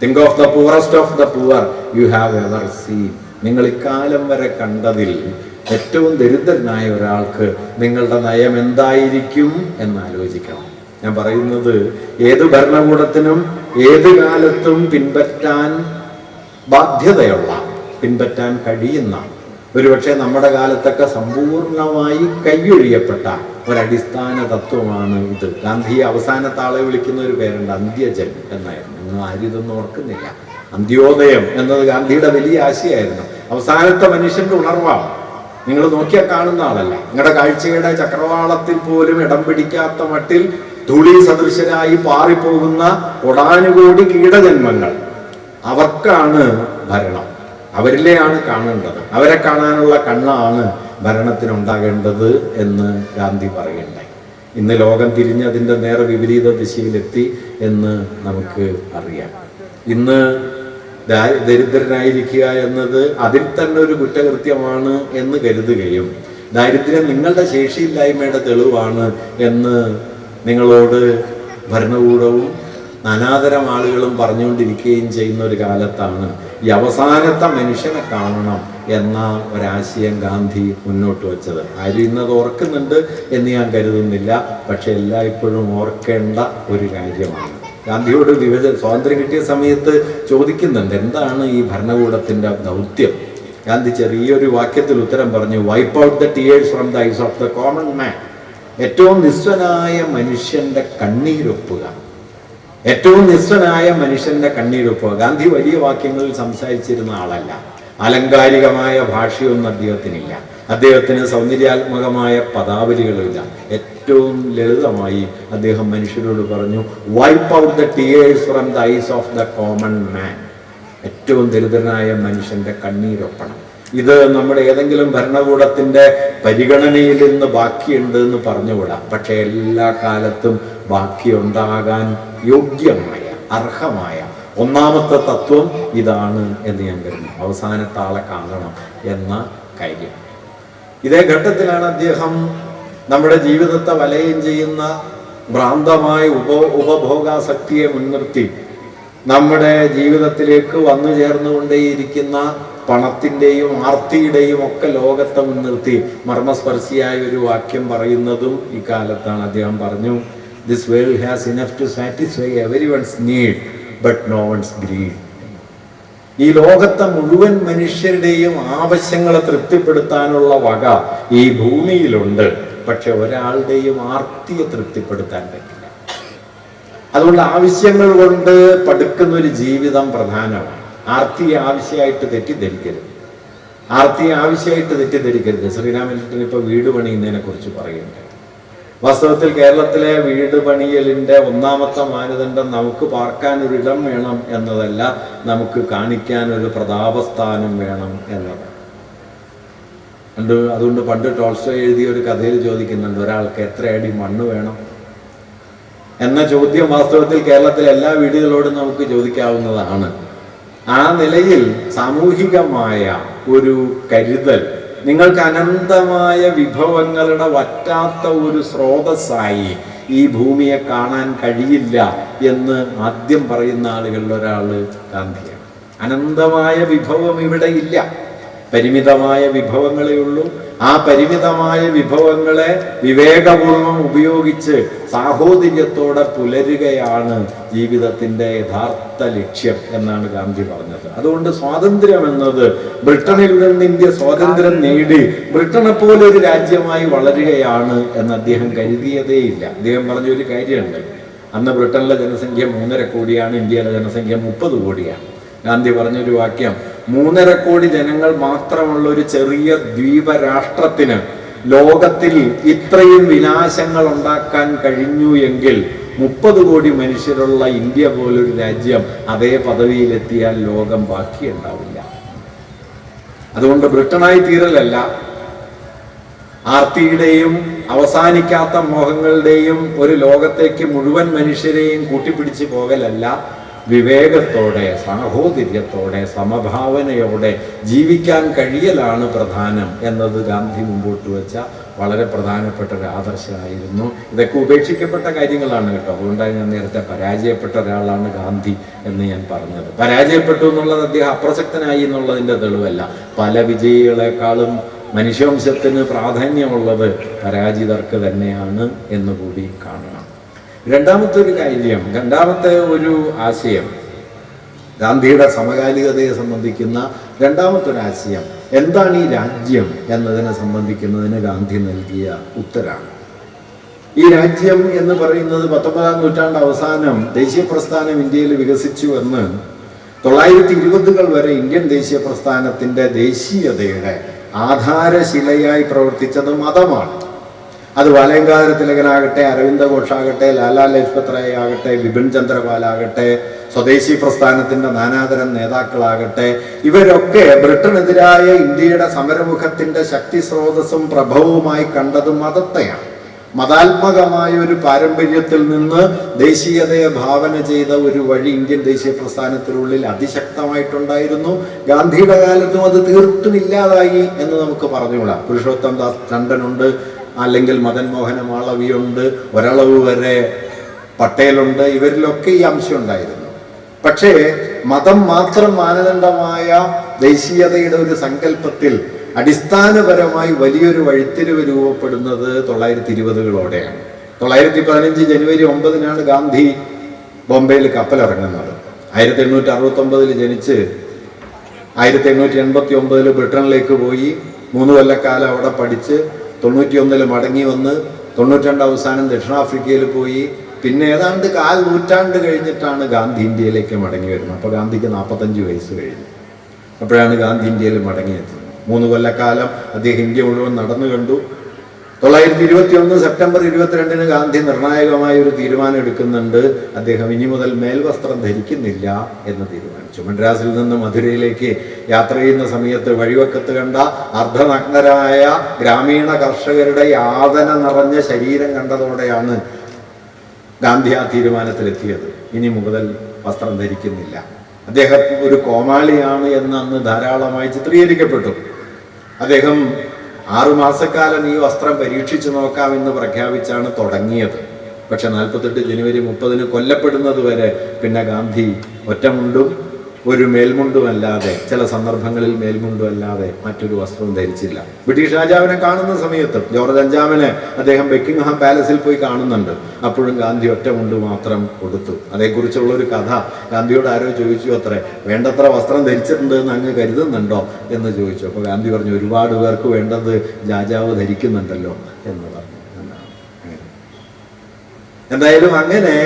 Think of the poorest of the poor you have ever seen. നിങ്ങൾ ഇക്കാലം വരെ കണ്ടതിൽ ഏറ്റവും ദരിദ്രനായ ഒരാൾക്ക് നിങ്ങളുടെ നയം എന്തായിരിക്കും എന്നാലോചിക്കണം. ഞാൻ പറയുന്നത് ഏത് ഭരണകൂടത്തിനും ഏത് കാലത്തും പിൻപറ്റാൻ ബാധ്യതയുള്ള, പിൻപറ്റാൻ കഴിയുന്ന, ഒരുപക്ഷെ നമ്മുടെ കാലത്തൊക്കെ സമ്പൂർണമായി കൈയൊഴിയപ്പെട്ട ഒരടിസ്ഥാന തത്വമാണ് ഇത്. ഗാന്ധി അവസാനത്തെ ആളെ വിളിക്കുന്ന ഒരു പേരുണ്ട്, അന്ത്യജൻ എന്നായിരുന്നു. നിങ്ങൾ ആരും ഇതൊന്നും ഓർക്കുന്നില്ല. അന്ത്യോദയം എന്നത് ഗാന്ധിയുടെ വലിയ ആശയമായിരുന്നു. അവസാനത്തെ മനുഷ്യന്റെ ഉണർവാണ്. നിങ്ങൾ നോക്കിയാൽ കാണുന്ന ആളല്ല. നിങ്ങളുടെ കാഴ്ചയുടെ ചക്രവാളത്തിൽ പോലും ഇടം പിടിക്കാത്ത മട്ടിൽ ധൂളി സദൃശരായി പാറിപ്പോകുന്ന ഒടാനുകോടി കീടജന്മങ്ങൾ, അവർക്കാണ് ഭരണം. അവരിലെയാണ് കാണേണ്ടത്. അവരെ കാണാനുള്ള കണ്ണാണ് ഭരണത്തിനുണ്ടാകേണ്ടത് എന്ന് ഗാന്ധി പറയുണ്ടായി. ഇന്ന് ലോകം തിരിഞ്ഞതിൻ്റെ നേരെ വിപരീത ദിശയിലെത്തി എന്ന് നമുക്ക് അറിയാം. ഇന്ന് ദരിദ്രനായിരിക്കുക എന്നത് അതിൽ തന്നെ ഒരു കുറ്റകൃത്യമാണ് എന്ന് കരുതുകയും ദാരിദ്ര്യം നിങ്ങളുടെ ശേഷിയില്ലായ്മയുടെ തെളിവാണ് എന്ന് നിങ്ങളോട് ഭരണകൂടവും നാനാതരം ആളുകളും പറഞ്ഞുകൊണ്ടിരിക്കുകയും ചെയ്യുന്ന ഒരു കാലത്താണ് ഈ അവസാനത്തെ മനുഷ്യനെ കാണണം എന്ന ഒരാശയം ഗാന്ധി മുന്നോട്ട് വെച്ചത്. ആരും ഇന്നത് ഓർക്കുന്നുണ്ട് എന്ന് ഞാൻ കരുതുന്നില്ല, പക്ഷെ എല്ലായ്പ്പോഴും ഓർക്കേണ്ട ഒരു കാര്യമാണ്. ഗാന്ധിയോട് സ്വാതന്ത്ര്യം കിട്ടിയ സമയത്ത് ചോദിക്കുന്നുണ്ട്, എന്താണ് ഈ ഭരണകൂടത്തിന്റെ ദൗത്യം? ഗാന്ധി ചെറിയൊരു വാക്യത്തിൽ ഉത്തരം പറഞ്ഞു: wipe out the tears from the ice of the common man. ഏറ്റവും നിസ്വനായ മനുഷ്യന്റെ കണ്ണീരൊപ്പുക. ഏറ്റവും നിസ്വനായ മനുഷ്യന്റെ കണ്ണീരൊപ്പുക. ഗാന്ധി വലിയ വാക്യങ്ങളിൽ സംസാരിച്ചിരുന്ന ആളല്ല. ആലങ്കാരികമായ ഭാഷയൊന്നും അദ്ദേഹത്തിനില്ല. അദ്ദേഹത്തിന് സൗന്ദര്യാത്മകമായ പദാവലികളില്ല. ഏറ്റവും ലളിതമായി അദ്ദേഹം മനുഷ്യരോട് പറഞ്ഞു: wipe out the tears from the ice of the common man. ഏറ്റവും ദരിദ്രനായ മനുഷ്യന്റെ കണ്ണീരൊപ്പണം. ഇത് നമ്മുടെ ഏതെങ്കിലും ഭരണകൂടത്തിന്റെ പരിഗണനയിൽ നിന്ന് ബാക്കിയുണ്ട് എന്ന് പറഞ്ഞുകൂടാ. പക്ഷെ എല്ലാ കാലത്തും ബാക്കിയുണ്ടാകാൻ യോഗ്യമായ, അർഹമായ ഒന്നാമത്തെ തത്വം ഇതാണ് എന്ന് ഞാൻ കരുതുന്നു. അവസാനത്തെ ആളെ കാണണം എന്ന കാര്യം. ഇതേ ഘട്ടത്തിലാണ് അദ്ദേഹം നമ്മുടെ ജീവിതത്തെ വലയം ചെയ്യുന്ന ഭ്രാന്തമായ ഉപഭോഗാസക്തിയെ മുൻനിർത്തി നമ്മുടെ ജീവിതത്തിലേക്ക് വന്നു ചേർന്നുകൊണ്ടേയിരിക്കുന്ന പണത്തിൻ്റെയും ആർത്തിയുടെയും ഒക്കെ ലോകത്തെ മുൻനിർത്തി മർമ്മസ്പർശിയായ ഒരു വാക്യം പറയുന്നതും ഇക്കാലത്താണ്. അദ്ദേഹം പറഞ്ഞു: this world has enough to satisfy everyone's need but no one's greed. ഈ ലോകത്തെ മുഴുവൻ മനുഷ്യരുടെയും ആവശ്യങ്ങളെ തൃപ്തിപ്പെടുത്താനുള്ള വക ഈ ഭൂമിയിലുണ്ട്. പക്ഷെ ഒരാളുടെയും ആർത്തിയെ തൃപ്തിപ്പെടുത്താൻ പറ്റില്ല. അതുകൊണ്ട് ആവശ്യങ്ങൾ കൊണ്ട് പടുക്കുന്ന ഒരു ജീവിതം പ്രധാനമാണ്. ആർത്തിയെ ആവശ്യമായിട്ട് തെറ്റിദ്ധരിക്കരുത്. ആർത്തിയെ ആവശ്യമായിട്ട് തെറ്റിദ്ധരിക്കരുത്. ശ്രീരാമകൃഷ്ണൻ ഇപ്പോൾ വീട് പണിയുന്നതിനെ കുറിച്ച് പറയുന്നുണ്ട്. വാസ്തവത്തിൽ കേരളത്തിലെ വീട് പണിയലിൻ്റെ ഒന്നാമത്തെ മാനദണ്ഡം നമുക്ക് പാർക്കാൻ ഒരു ഇടം വേണം എന്നതല്ല, നമുക്ക് കാണിക്കാൻ ഒരു പ്രതാപസ്ഥാനം വേണം എന്നതാണ്. അതുകൊണ്ട് പണ്ട് ടോൾസ്റ്റോയ് എഴുതിയ ഒരു കഥയിൽ ചോദിക്കുന്നുണ്ട്, ഒരാൾക്ക് എത്ര അടി മണ്ണ് വേണം എന്ന ചോദ്യം വാസ്തവത്തിൽ കേരളത്തിലെ എല്ലാ വീടുകളോടും നമുക്ക് ചോദിക്കാവുന്നതാണ്. ആ നിലയിൽ സാമൂഹികമായ ഒരു കരുതൽ, നിങ്ങൾക്ക് അനന്തമായ വിഭവങ്ങളുടെ വറ്റാത്ത ഒരു സ്രോതസ്സായി ഈ ഭൂമിയെ കാണാൻ കഴിയില്ല എന്ന് ആദ്യം പറയുന്ന ആളുകളിൽ ഒരാൾ ഗാന്ധിയാണ്. അനന്തമായ വിഭവം ഇവിടെ ഇല്ല, പരിമിതമായ വിഭവങ്ങളേ ഉള്ളൂ. ആ പരിമിതമായ വിഭവങ്ങളെ വിവേകപൂർവം ഉപയോഗിച്ച് സാഹോദര്യത്തോടെ പുലരുകയാണ് ജീവിതത്തിൻ്റെ യഥാർത്ഥ ലക്ഷ്യം എന്നാണ് ഗാന്ധി പറഞ്ഞത്. അതുകൊണ്ട് സ്വാതന്ത്ര്യം എന്നത്, ബ്രിട്ടനിൽ നിന്ന് ഇന്ത്യ സ്വാതന്ത്ര്യം നേടി ബ്രിട്ടനെ പോലെ ഒരു രാജ്യമായി വളരുകയാണ് എന്ന് അദ്ദേഹം കരുതിയതേയില്ല. അദ്ദേഹം പറഞ്ഞ ഒരു കാര്യമുണ്ട്, അന്ന് ബ്രിട്ടനിലെ ജനസംഖ്യ 3.5 കോടിയാണ്, ഇന്ത്യയിലെ ജനസംഖ്യ 30 കോടിയാണ്. ഗാന്ധി പറഞ്ഞൊരു വാക്യം, 3.5 കോടി ജനങ്ങൾ മാത്രമുള്ള ഒരു ചെറിയ ദ്വീപ രാഷ്ട്രത്തിന് ലോകത്തിൽ ഇത്രയും വിനാശങ്ങൾ ഉണ്ടാക്കാൻ കഴിഞ്ഞു എങ്കിൽ 30 കോടി മനുഷ്യരുള്ള ഇന്ത്യ പോലൊരു രാജ്യം അതേ പദവിയിലെത്തിയാൽ ലോകം ബാക്കിയുണ്ടാവില്ല. അതുകൊണ്ട് ബ്രിട്ടനായി തീരലല്ല, ആർത്തിയുടെയും അവസാനിക്കാത്ത മോഹങ്ങളുടെയും ഒരു ലോകത്തേക്ക് മുഴുവൻ മനുഷ്യരെയും കൂട്ടിപ്പിടിച്ച് പോകലല്ല, വിവേകത്തോടെ, സാഹോദര്യത്തോടെ, സമഭാവനയോടെ ജീവിക്കാൻ കഴിയലാണ് പ്രധാനം എന്നത് ഗാന്ധി മുമ്പോട്ട് വെച്ച വളരെ പ്രധാനപ്പെട്ട ഒരു ആദർശമായിരുന്നു. ഇതൊക്കെ ഉപേക്ഷിക്കപ്പെട്ട കാര്യങ്ങളാണ് കേട്ടോ. അതുകൊണ്ടാണ് ഞാൻ നേരത്തെ പരാജയപ്പെട്ട ഒരാളാണ് ഗാന്ധി എന്ന് ഞാൻ പറഞ്ഞത്. പരാജയപ്പെട്ടു എന്നുള്ളത് അദ്ദേഹം അപ്രസക്തനായി എന്നുള്ളതിൻ്റെ തെളിവല്ല. പല വിജയികളെക്കാളും മനുഷ്യവംശത്തിന് പ്രാധാന്യമുള്ളത് പരാജിതർക്ക് തന്നെയാണ് എന്നുകൂടി കാണണം. രണ്ടാമത്തെ ഒരു കാര്യം, രണ്ടാമത്തെ ഒരു ആശയം, ഗാന്ധിയുടെ സമകാലികതയെ സംബന്ധിക്കുന്ന രണ്ടാമത്തെ ഒരു ആശയം, എന്താണ് ഈ രാജ്യം എന്നതിനെ സംബന്ധിക്കുന്നതിന് ഗാന്ധി നൽകിയ ഉത്തരാണ്. ഈ രാജ്യം എന്ന് പറയുന്നത് 19-ാം നൂറ്റാണ്ട് അവസാനം ദേശീയ പ്രസ്ഥാനം ഇന്ത്യയിൽ വികസിച്ചു എന്ന് 1920-കൾ വരെ ഇന്ത്യൻ ദേശീയ പ്രസ്ഥാനത്തിൻ്റെ ദേശീയതയുടെ ആധാരശിലയായി പ്രവർത്തിച്ചത് മതമാണ്. അത് ബാലഗംഗാധര തിലകനാകട്ടെ, അരവിന്ദ ഘോഷാകട്ടെ, ലാലാ ലജ്പത് റായ് ആകട്ടെ, ബിപിൻ ചന്ദ്രപാൽ ആകട്ടെ, സ്വദേശി പ്രസ്ഥാനത്തിന്റെ നാനാതരം നേതാക്കളാകട്ടെ, ഇവരൊക്കെ ബ്രിട്ടനെതിരായ ഇന്ത്യയുടെ സമരമുഖത്തിന്റെ ശക്തി സ്രോതസ്സും പ്രഭവവുമായി കണ്ടത് മതത്തെയാണ്. മതാത്മകമായ ഒരു പാരമ്പര്യത്തിൽ നിന്ന് ദേശീയതയെ ഭാവന ചെയ്ത ഒരു വഴി ഇന്ത്യൻ ദേശീയ പ്രസ്ഥാനത്തിനുള്ളിൽ അതിശക്തമായിട്ടുണ്ടായിരുന്നു. ഗാന്ധിയുടെ കാലത്തും അത് തീർത്തും ഇല്ലാതായി എന്ന് നമുക്ക് പറഞ്ഞുകൂടാ. പുരുഷോത്തം ദാസ് ടണ്ടനുണ്ട്, അല്ലെങ്കിൽ മദൻ മോഹന മാളവിയുണ്ട്, ഒരളവ് വരെ പട്ടേലുണ്ട്, ഇവരിലൊക്കെ ഈ അംശം ഉണ്ടായിരുന്നു. പക്ഷേ മതം മാത്രം മാനദണ്ഡമായ ദേശീയതയുടെ ഒരു സങ്കല്പത്തിൽ അടിസ്ഥാനപരമായി വലിയൊരു വഴിത്തിരിവ് രൂപപ്പെടുന്നത് 1920-കളോടെയാണ്. 1915 ജനുവരി 9-നാണ് ഗാന്ധി ബോംബെയിൽ കപ്പലിറങ്ങുന്നത്. 1869 ജനിച്ച് 1889 ബ്രിട്ടനിലേക്ക് പോയി 3 കൊല്ലക്കാലം അവിടെ പഠിച്ച് 91 മടങ്ങി വന്ന് 92 അവസാനം ദക്ഷിണാഫ്രിക്കയിൽ പോയി. പിന്നെ ഏതാണ്ട് 1/4 നൂറ്റാണ്ട് കഴിഞ്ഞിട്ടാണ് ഗാന്ധി ഇന്ത്യയിലേക്ക് മടങ്ങി വരുന്നത്. അപ്പോൾ ഗാന്ധിക്ക് 45 വയസ്സ് കഴിഞ്ഞു. അപ്പോഴാണ് ഗാന്ധി ഇന്ത്യയിൽ മടങ്ങിയെത്തുന്നത്. 3 കൊല്ലക്കാലം അദ്ദേഹം ഇന്ത്യ മുഴുവൻ നടന്നു കണ്ടു. 1921 സെപ്റ്റംബർ 22-ന് ഗാന്ധി നിർണായകമായ ഒരു തീരുമാനം എടുക്കുന്നുണ്ട്. അദ്ദേഹം ഇനി മുതൽ മേൽവസ്ത്രം ധരിക്കുന്നില്ല എന്ന് തീരുമാനിച്ചു. മദ്രാസിൽ നിന്ന് മധുരയിലേക്ക് യാത്ര ചെയ്യുന്ന സമയത്ത് വഴിവക്കത്ത് കണ്ട അർദ്ധനഗ്നരായ ഗ്രാമീണ കർഷകരുടെ യാതന നിറഞ്ഞ ശരീരം കണ്ടതോടെയാണ് ഗാന്ധി ആ തീരുമാനത്തിലെത്തിയത്. ഇനി മുതൽ വസ്ത്രം ധരിക്കുന്നില്ല. അദ്ദേഹം ഒരു കോമാളിയാണ് എന്ന് അന്ന് ധാരാളമായി ചിത്രീകരിക്കപ്പെട്ടു. അദ്ദേഹം 6 മാസക്കാലം ഈ വസ്ത്രം പരീക്ഷിച്ചു നോക്കാമെന്ന് പ്രഖ്യാപിച്ചാണ് തുടങ്ങിയത്. പക്ഷെ 48 ജനുവരി 30-ന് കൊല്ലപ്പെടുന്നത് വരെ പിന്നെ ഗാന്ധി ഒറ്റമുണ്ടും ഒരു മേൽമുണ്ടുമല്ലാതെ, ചില സന്ദർഭങ്ങളിൽ മേൽമുണ്ടുമല്ലാതെ മറ്റൊരു വസ്ത്രവും ധരിച്ചില്ല. ബ്രിട്ടീഷ് രാജാവിനെ കാണുന്ന സമയത്ത് ജോർജ് 5-ന് അദ്ദേഹം ബക്കിംഗ്ഹാം പാലസിൽ പോയി കാണുന്നുണ്ട്. അപ്പോഴും ഗാന്ധി ഒറ്റമുണ്ട് മാത്രം കൊടുത്തു. അതേക്കുറിച്ചുള്ള ഒരു കഥ ഗാന്ധിയോട് ആരോ ചോദിച്ചു അത്രേ, വേണ്ടത്ര വസ്ത്രം ധരിച്ചിട്ടുണ്ട് എന്ന് അങ്ങ് കരുതുന്നുണ്ടോ എന്ന് ചോദിച്ചു. അപ്പോൾ ഗാന്ധി പറഞ്ഞു, ഒരുപാട് പേർക്ക് വേണ്ടത് രാജാവ് ധരിക്കുന്നുണ്ടല്ലോ എന്ന് പറഞ്ഞു. എന്തായാലും അങ്ങനെ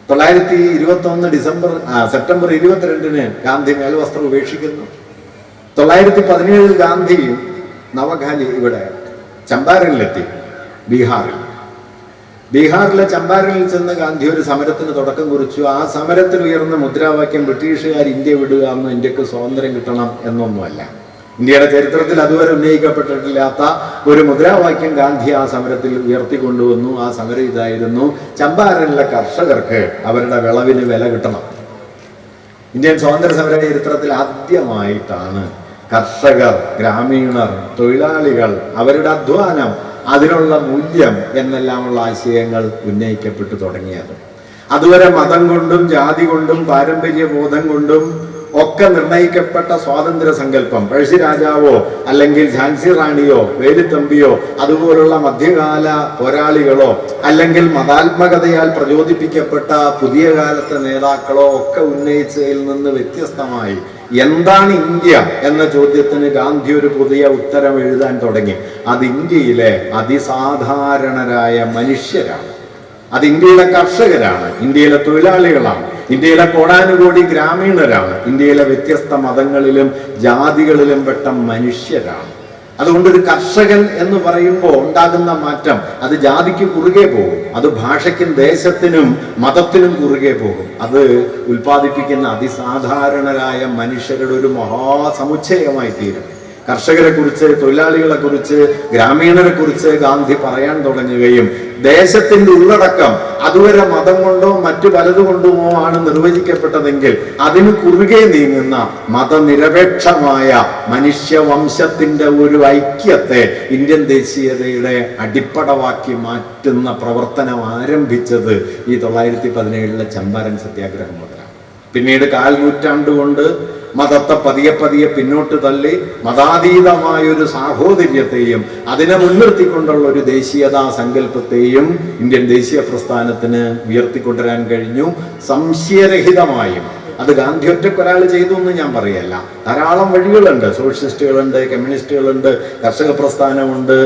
1921 സെപ്റ്റംബർ 22-ന് ഗാന്ധി മേൽവസ്ത്രം ഉപേക്ഷിക്കുന്നു. 1917 ഗാന്ധി നവഖാലി ഇവിടെ ചമ്പാരനിലെത്തി. ബീഹാറിലെ ചമ്പാരനിൽ ചെന്ന് ഗാന്ധി ഒരു സമരത്തിന് തുടക്കം കുറിച്ചു. ആ സമരത്തിൽ ഉയർന്ന മുദ്രാവാക്യം ബ്രിട്ടീഷുകാർ ഇന്ത്യ വിടുക എന്ന്, ഇന്ത്യക്ക് സ്വാതന്ത്ര്യം കിട്ടണം എന്നൊന്നുമല്ല. ഇന്ത്യയുടെ ചരിത്രത്തിൽ അതുവരെ ഉന്നയിക്കപ്പെട്ടിട്ടില്ലാത്ത ഒരു മുദ്രാവാക്യം ഗാന്ധി ആ സമരത്തിൽ ഉയർത്തിക്കൊണ്ടുവന്നു. ആ സമരം ഇതായിരുന്നു: ചമ്പാരനിലെ കർഷകർക്ക് അവരുടെ വിളവിന് വില കിട്ടണം. ഇന്ത്യൻ സ്വാതന്ത്ര്യ സമര ചരിത്രത്തിൽ ആദ്യമായിട്ടാണ് കർഷകർ, ഗ്രാമീണർ, തൊഴിലാളികൾ, അവരുടെ അധ്വാനം, അതിനുള്ള മൂല്യം എന്നെല്ലാമുള്ള ആശയങ്ങൾ ഉന്നയിക്കപ്പെട്ടു തുടങ്ങിയത്. അതുവരെ മതം കൊണ്ടും ജാതി കൊണ്ടും പാരമ്പര്യ ബോധം കൊണ്ടും ഒക്കെ നിർണയിക്കപ്പെട്ട സ്വാതന്ത്ര്യ സങ്കല്പം പഴശ്ശിരാജാവോ അല്ലെങ്കിൽ ഝാൻസി റാണിയോ വേലുത്തമ്പിയോ അതുപോലുള്ള മധ്യകാല പോരാളികളോ അല്ലെങ്കിൽ മതാത്മകതയാൽ പ്രചോദിപ്പിക്കപ്പെട്ട പുതിയ കാലത്തെ നേതാക്കളോ ഒക്കെ ഉന്നയിച്ചതിൽ നിന്ന് വ്യത്യസ്തമായി എന്താണ് ഇന്ത്യ എന്ന ചോദ്യത്തിന് ഗാന്ധി ഒരു പുതിയ ഉത്തരം എഴുതാൻ തുടങ്ങി. അത് ഇന്ത്യയിലെ അതിസാധാരണരായ മനുഷ്യരാണ്, അത് ഇന്ത്യയിലെ കർഷകരാണ്, ഇന്ത്യയിലെ തൊഴിലാളികളാണ്, ഇന്ത്യയിലെ കോടാനുകോടി ഗ്രാമീണരാണ്, ഇന്ത്യയിലെ വ്യത്യസ്ത മതങ്ങളിലും ജാതികളിലും പെട്ട മനുഷ്യരാണ്. അതുകൊണ്ടൊരു കർഷകൻ എന്ന് പറയുമ്പോൾ ഉണ്ടാകുന്ന മാറ്റം അത് ജാതിക്ക് കുറുകെ പോകും, അത് ഭാഷയ്ക്കും ദേശത്തിനും മതത്തിനും കുറുകെ പോകും. അത് ഉൽപ്പാദിപ്പിക്കുന്ന അതിസാധാരണരായ മനുഷ്യരുടെ ഒരു മഹാസമുച്ചയമായി തീരും. കർഷകരെ കുറിച്ച്, തൊഴിലാളികളെ കുറിച്ച്, ഗ്രാമീണരെ കുറിച്ച് ഗാന്ധി പറയാൻ തുടങ്ങുകയും ദേശത്തിന്റെ ഉള്ളടക്കം അതുവരെ മതം കൊണ്ടോ മറ്റു പലതുകൊണ്ടുമോ ആണ് നിർവചിക്കപ്പെട്ടതെങ്കിൽ അതിന് കുറുകെ നീങ്ങുന്ന മതനിരപേക്ഷമായ മനുഷ്യവംശത്തിന്റെ ഒരു ഐക്യത്തെ ഇന്ത്യൻ ദേശീയതയുടെ അടിപ്പടവാക്കി മാറ്റുന്ന പ്രവർത്തനം ആരംഭിച്ചത് ഈ 1917 ചമ്പാരൻ സത്യാഗ്രഹം മുതലാണ്. പിന്നീട് 4 നൂറ്റാണ്ട് കൊണ്ട് മതത്തെ പതിയെ പതിയെ പിന്നോട്ട് തള്ളി മതാതീതമായൊരു സാഹോദര്യത്തെയും അതിനെ മുൻനിർത്തിക്കൊണ്ടുള്ള ഒരു ദേശീയതാ സങ്കല്പത്തെയും ഇന്ത്യൻ ദേശീയ പ്രസ്ഥാനത്തിന് ഉയർത്തിക്കൊണ്ടുവരാൻ കഴിഞ്ഞു. സംശയരഹിതമായും അത് ഗാന്ധി ഒറ്റക്കൊരാൾ ചെയ്തു എന്ന് ഞാൻ പറയല്ല. ധാരാളം വഴികളുണ്ട്. സോഷ്യലിസ്റ്റുകളുണ്ട്, കമ്മ്യൂണിസ്റ്റുകളുണ്ട്, കർഷക പ്രസ്ഥാനമുണ്ട്,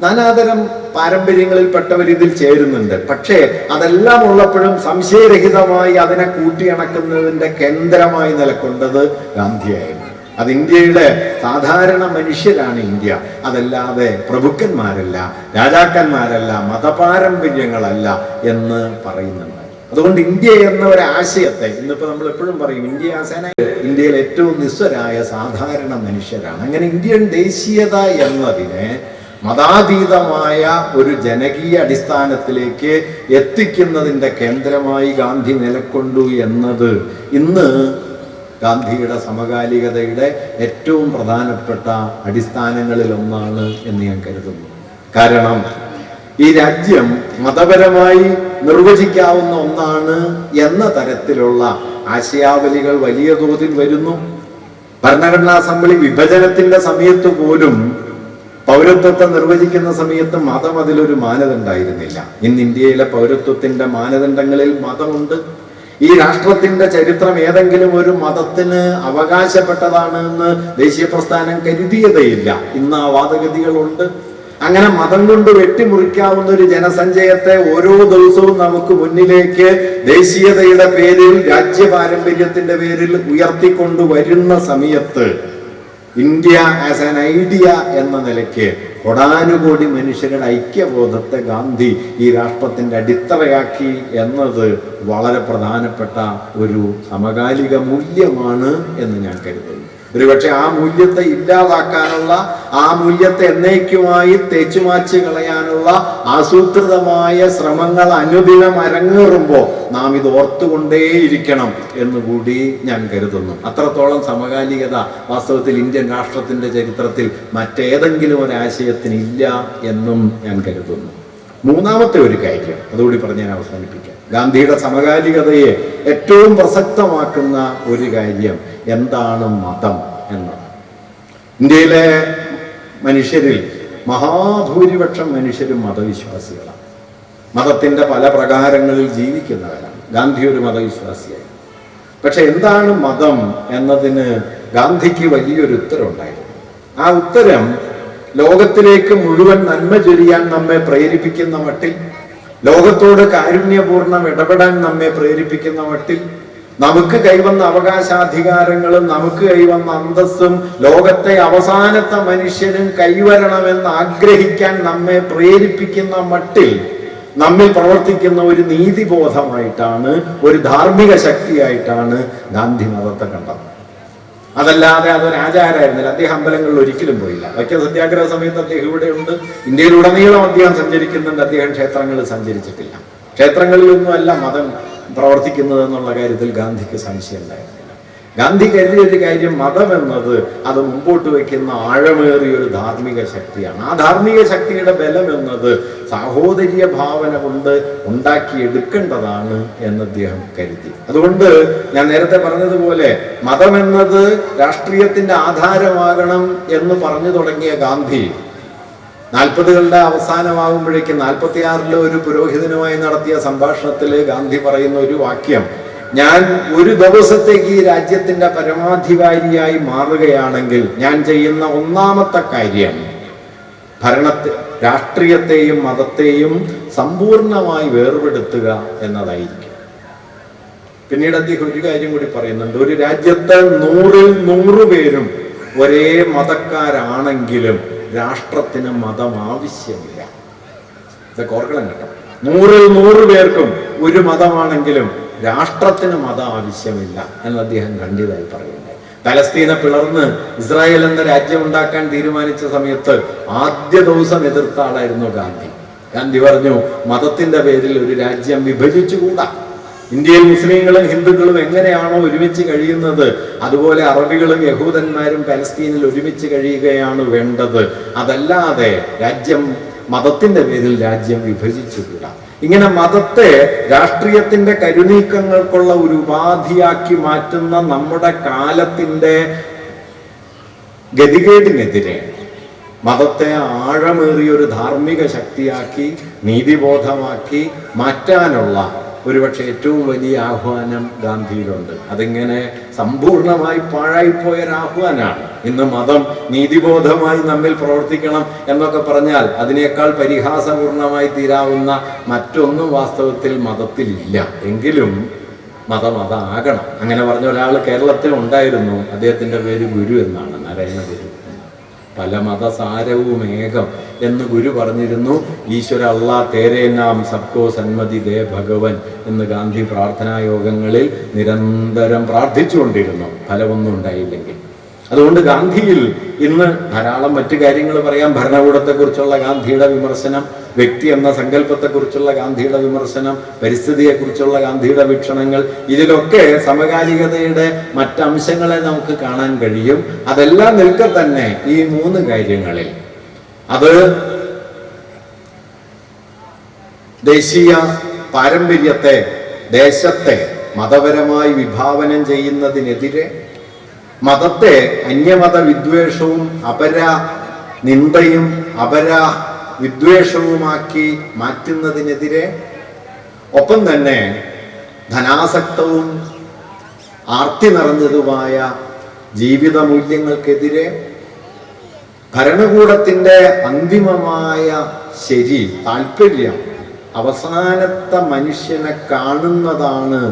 നാനാതരം പാരമ്പര്യങ്ങളിൽപ്പെട്ടവർ ഇതിൽ ചേരുന്നുണ്ട്. പക്ഷേ അതെല്ലാം ഉള്ളപ്പോഴും സംശയരഹിതമായി അതിനെ കൂട്ടിയണക്കുന്നതിന്റെ കേന്ദ്രമായി നിലകൊണ്ടത് ഗാന്ധിയായിരുന്നു. അത് ഇന്ത്യയുടെ സാധാരണ മനുഷ്യരാണ് ഇന്ത്യ, അതല്ലാതെ പ്രഭുക്കന്മാരല്ല, രാജാക്കന്മാരല്ല, മതപാരമ്പര്യങ്ങളല്ല എന്ന് പറയുന്നുണ്ട്. അതുകൊണ്ട് ഇന്ത്യ എന്ന ഒരു ആശയത്തെ ഇന്നിപ്പോ നമ്മൾ എപ്പോഴും പറയും ഇന്ത്യ ഇന്ത്യയിൽ ഏറ്റവും നിസ്വരായ സാധാരണ മനുഷ്യരാണ്. അങ്ങനെ ഇന്ത്യൻ ദേശീയത എന്നതിനെ മതാതീതമായ ഒരു ജനകീയ അടിസ്ഥാനത്തിലേക്ക് എത്തിക്കുന്നതിൻ്റെ കേന്ദ്രമായി ഗാന്ധി നിലകൊണ്ടു എന്നത് ഇന്ന് ഗാന്ധിയുടെ സമകാലികതയുടെ ഏറ്റവും പ്രധാനപ്പെട്ട അടിസ്ഥാനങ്ങളിൽ ഒന്നാണ് എന്ന് ഞാൻ കരുതുന്നു. കാരണം ഈ രാജ്യം മതപരമായി നിർവചിക്കാവുന്ന ഒന്നാണ് എന്ന തരത്തിലുള്ള ആശയാവലികൾ വലിയ തോതിൽ വരുന്നു. ഭരണഘടനാ അസംബ്ലി വിഭജനത്തിന്റെ സമയത്ത് പോലും പൗരത്വത്തെ നിർവചിക്കുന്ന സമയത്ത് മതം അതിലൊരു മാനദണ്ഡമായിരുന്നില്ല. ഇന്ന് ഇന്ത്യയിലെ പൗരത്വത്തിന്റെ മാനദണ്ഡങ്ങളിൽ മതമുണ്ട്. ഈ രാഷ്ട്രത്തിന്റെ ചരിത്രം ഏതെങ്കിലും ഒരു മതത്തിന് അവകാശപ്പെട്ടതാണ് എന്ന് ദേശീയ പ്രസ്ഥാനം കരുതിയതേയില്ല. ഇന്ന് ആ വാദഗതികളുണ്ട്. അങ്ങനെ മതം കൊണ്ട് വെട്ടിമുറിക്കാവുന്ന ഒരു ജനസഞ്ചയത്തെ ഓരോ ദിവസവും നമുക്ക് മുന്നിലേക്ക് ദേശീയതയുടെ പേരിൽ, രാജ്യ പാരമ്പര്യത്തിന്റെ പേരിൽ ഉയർത്തിക്കൊണ്ടുവരുന്ന സമയത്ത് ഇന്ത്യ ആസ് ആൻ ഐഡിയ എന്ന നിലയ്ക്ക് കൊടാനുകോടി മനുഷ്യരുടെ ഐക്യബോധത്തെ ഗാന്ധി ഈ രാഷ്ട്രത്തിന്റെ അടിത്തറയാക്കി എന്നത് വളരെ പ്രധാനപ്പെട്ട ഒരു സമകാലിക മൂല്യമാണ് എന്ന് ഞാൻ കരുതുന്നു. ഒരുപക്ഷെ ആ മൂല്യത്തെ ഇല്ലാതാക്കാനുള്ള, ആ മൂല്യത്തെ എന്നേക്കുമായി തേച്ചുമാച്ച് കളയാനുള്ള ആസൂത്രിതമായ ശ്രമങ്ങൾ അനുദിനം അരങ്ങേറുമ്പോൾ നാം ഇത് ഓർത്തുകൊണ്ടേയിരിക്കണം എന്നുകൂടി ഞാൻ കരുതുന്നു. അത്രത്തോളം സമകാലികത വാസ്തവത്തിൽ ഇന്ത്യൻ രാഷ്ട്രത്തിന്റെ ചരിത്രത്തിൽ മറ്റേതെങ്കിലും ഒരു ആശയത്തിന് ഇല്ല എന്നും ഞാൻ കരുതുന്നു. മൂന്നാമത്തെ ഒരു കാര്യം അതുകൂടി പറഞ്ഞ് ഞാൻ അവസാനിപ്പിക്കാം. ഗാന്ധിയുടെ സമകാലികതയെ ഏറ്റവും പ്രസക്തമാക്കുന്ന ഒരു കാര്യം എന്താണ് മതം എന്നാണ്. ഇന്ത്യയിലെ മനുഷ്യരിൽ മഹാഭൂരിപക്ഷം മനുഷ്യരും മതവിശ്വാസികളാണ്. മതത്തിന്റെ പല പ്രകാരങ്ങളിൽ ജീവിക്കുന്നവരാണ്. ഗാന്ധി ഒരു മതവിശ്വാസിയായി. പക്ഷെ എന്താണ് മതം എന്നതിന് ഗാന്ധിക്ക് വലിയൊരു ഉത്തരവുണ്ടായിരുന്നു. ആ ഉത്തരം ലോകത്തിലേക്ക് മുഴുവൻ നന്മ ചൊരിയാൻ നമ്മെ പ്രേരിപ്പിക്കുന്ന മട്ടിൽ, ലോകത്തോട് കാരുണ്യപൂർണ്ണം ഇടപെടാൻ നമ്മെ പ്രേരിപ്പിക്കുന്ന മട്ടിൽ, നമുക്ക് കൈവന്ന അവകാശാധികാരങ്ങളും നമുക്ക് കൈവന്ന അന്തസ്സും ലോകത്തെ അവസാനത്തെ മനുഷ്യനും കൈവരണമെന്ന് ആഗ്രഹിക്കാൻ നമ്മെ പ്രേരിപ്പിക്കുന്ന മട്ടിൽ നമ്മിൽ പ്രവർത്തിക്കുന്ന ഒരു നീതിബോധമായിട്ടാണ്, ഒരു ധാർമ്മിക ശക്തിയായിട്ടാണ് ഗാന്ധി മതത്തെ കണ്ടത്. അതല്ലാതെ അതൊരു ആചാരമായിരുന്നില്ല. അദ്ദേഹം അമ്പലങ്ങളിൽ ഒരിക്കലും പോയില്ല. വൈക്കം സത്യാഗ്രഹ സമയത്ത് അദ്ദേഹം ഇവിടെയുണ്ട്, ഇന്ത്യയിലുടനീളം അദ്ദേഹം സഞ്ചരിക്കുന്നുണ്ട്. അദ്ദേഹം ക്ഷേത്രങ്ങളിൽ സഞ്ചരിച്ചിട്ടില്ല. ക്ഷേത്രങ്ങളിലൊന്നുമല്ല മതം പ്രവർത്തിക്കുന്നത് എന്നുള്ള കാര്യത്തിൽ ഗാന്ധിക്ക് സംശയം ഉണ്ടായിരുന്നില്ല. ഗാന്ധി കരുതിയ ഒരു കാര്യം, മതം എന്നത് അത് മുമ്പോട്ട് വയ്ക്കുന്ന ആഴമേറിയ ഒരു ധാർമ്മിക ശക്തിയാണ്. ആ ധാർമ്മിക ശക്തിയുടെ ബലം എന്നത് സാഹോദര്യ ഭാവന കൊണ്ട് ഉണ്ടാക്കിയെടുക്കേണ്ടതാണ് എന്ന് അദ്ദേഹം കരുതി. അതുകൊണ്ട് ഞാൻ നേരത്തെ പറഞ്ഞതുപോലെ മതം എന്നത് രാഷ്ട്രീയത്തിന്റെ ആധാരമാകണം എന്ന് പറഞ്ഞു തുടങ്ങിയ ഗാന്ധി 40കളുടെ അവസാനമാകുമ്പോഴേക്കും 46 ഒരു പുരോഹിതനുമായി നടത്തിയ സംഭാഷണത്തിൽ ഗാന്ധി പറയുന്ന ഒരു വാക്യം, ഞാൻ ഒരു ദിവസത്തേക്ക് ഈ രാജ്യത്തിന്റെ പരമാധികാരിയായി മാറുകയാണെങ്കിൽ ഞാൻ ചെയ്യുന്ന ഒന്നാമത്തെ കാര്യം രാഷ്ട്രീയത്തെയും മതത്തെയും സമ്പൂർണമായി വേർപെടുത്തുക എന്നതായിരിക്കും. പിന്നീട് അദ്ദേഹം ഒരു കാര്യം കൂടി പറയുന്നുണ്ട്, ഒരു രാജ്യത്തെ 100ൽ 100 പേരും ഒരേ മതക്കാരാണെങ്കിലും രാഷ്ട്രത്തിന് മതം ആവശ്യമില്ല. ഇതൊക്കെ ഓർക്കണം കേട്ടോ. 100ൽ 100 പേർക്കും ഒരു മതമാണെങ്കിലും രാഷ്ട്രത്തിന് മതം ആവശ്യമില്ല എന്ന് അദ്ദേഹം കണ്ടതായി പറയുന്നത്. പലസ്തീനെ പിളർന്ന് ഇസ്രായേൽ എന്ന രാജ്യം ഉണ്ടാക്കാൻ തീരുമാനിച്ച സമയത്ത് ആദ്യ ദിവസം എതിർത്ത ആളായിരുന്നു ഗാന്ധി. ഗാന്ധി പറഞ്ഞു, മതത്തിന്റെ പേരിൽ ഒരു രാജ്യം വിഭജിച്ചുകൂടാ. ഇന്ത്യയിൽ മുസ്ലിങ്ങളും ഹിന്ദുക്കളും എങ്ങനെയാണോ ഒരുമിച്ച് കഴിയുന്നത് അതുപോലെ അറബികളും യഹൂദന്മാരും പലസ്തീനിൽ ഒരുമിച്ച് കഴിയുകയാണ് വേണ്ടത്. അതല്ലാതെ മതത്തിന്റെ പേരിൽ രാജ്യം വിഭജിച്ചുകൂടാ. ഇങ്ങനെ മതത്തെ രാഷ്ട്രീയത്തിന്റെ കരുനീക്കങ്ങൾക്കുള്ള ഒരു ഉപാധിയാക്കി മാറ്റുന്ന നമ്മുടെ കാലത്തിന്റെ ഗതികേടിനെതിരെ മതത്തെ ആഴമേറിയ ഒരു ധാർമ്മിക ശക്തിയാക്കി നീതിബോധമാക്കി മാറ്റാനുള്ള ഒരുപക്ഷെ ഏറ്റവും വലിയ ആഹ്വാനം ഗാന്ധിയിലുണ്ട്. അതിങ്ങനെ സമ്പൂർണമായി പാഴായിപ്പോയൊരാഹ്വാനാണ്. ഇന്ന് മതം നീതിബോധമായി നമ്മിൽ പ്രവർത്തിക്കണം എന്നൊക്കെ പറഞ്ഞാൽ അതിനേക്കാൾ പരിഹാസപൂർണമായി തീരാവുന്ന മറ്റൊന്നും വാസ്തവത്തിൽ മതത്തിലില്ല. എങ്കിലും മതം അതാകണം. അങ്ങനെ പറഞ്ഞ ഒരാൾ കേരളത്തിൽ ഉണ്ടായിരുന്നു. അദ്ദേഹത്തിന്റെ പേര് ഗുരു എന്നാണ്, നാരായണ ഗുരു. പല മതസാരവും ഏകം എന്ന് ഗുരു പറഞ്ഞിരുന്നു. ഈശ്വര അള്ളാ തേരേ നാം സബ്കോ സന്മതി ദേ ഭഗവൻ എന്ന് ഗാന്ധി പ്രാർത്ഥനാ യോഗങ്ങളിൽ നിരന്തരം പ്രാർത്ഥിച്ചുകൊണ്ടിരുന്നു, ഫലമൊന്നും ഉണ്ടായില്ലെങ്കിൽ. അതുകൊണ്ട് ഗാന്ധിയിൽ ഇന്ന് ധാരാളം മറ്റു കാര്യങ്ങൾ പറയാം. ഭരണകൂടത്തെക്കുറിച്ചുള്ള ഗാന്ധിയുടെ വിമർശനം, വ്യക്തി എന്ന സങ്കല്പത്തെക്കുറിച്ചുള്ള ഗാന്ധിയുടെ വിമർശനം, പരിസ്ഥിതിയെക്കുറിച്ചുള്ള ഗാന്ധിയുടെ വീക്ഷണങ്ങൾ, ഇതിലൊക്കെ സമകാലികതയുടെ മറ്റംശങ്ങളെ നമുക്ക് കാണാൻ കഴിയും. അതെല്ലാം നിൽക്കെ തന്നെ ഈ 3 കാര്യങ്ങളിൽ അത് ദേശീയ പാരമ്പര്യത്തെ, ദേശത്തെ മതപരമായി വിഭാവനം ചെയ്യുന്നതിനെതിരെ, മതത്തെ അന്യമത വിദ്വേഷവും നിന്ദയും വിദ്വേഷവുമാക്കി മാറ്റുന്നതിനെതിരെ, ഒപ്പം തന്നെ ധനാസക്തവും ആർത്തി നിറഞ്ഞതുമായ ജീവിത മൂല്യങ്ങൾക്കെതിരെ, ഭരണകൂടത്തിന്റെ അന്തിമമായ താല്പര്യം അവസാനത്തെ മനുഷ്യനെ കാണുന്നതാണ്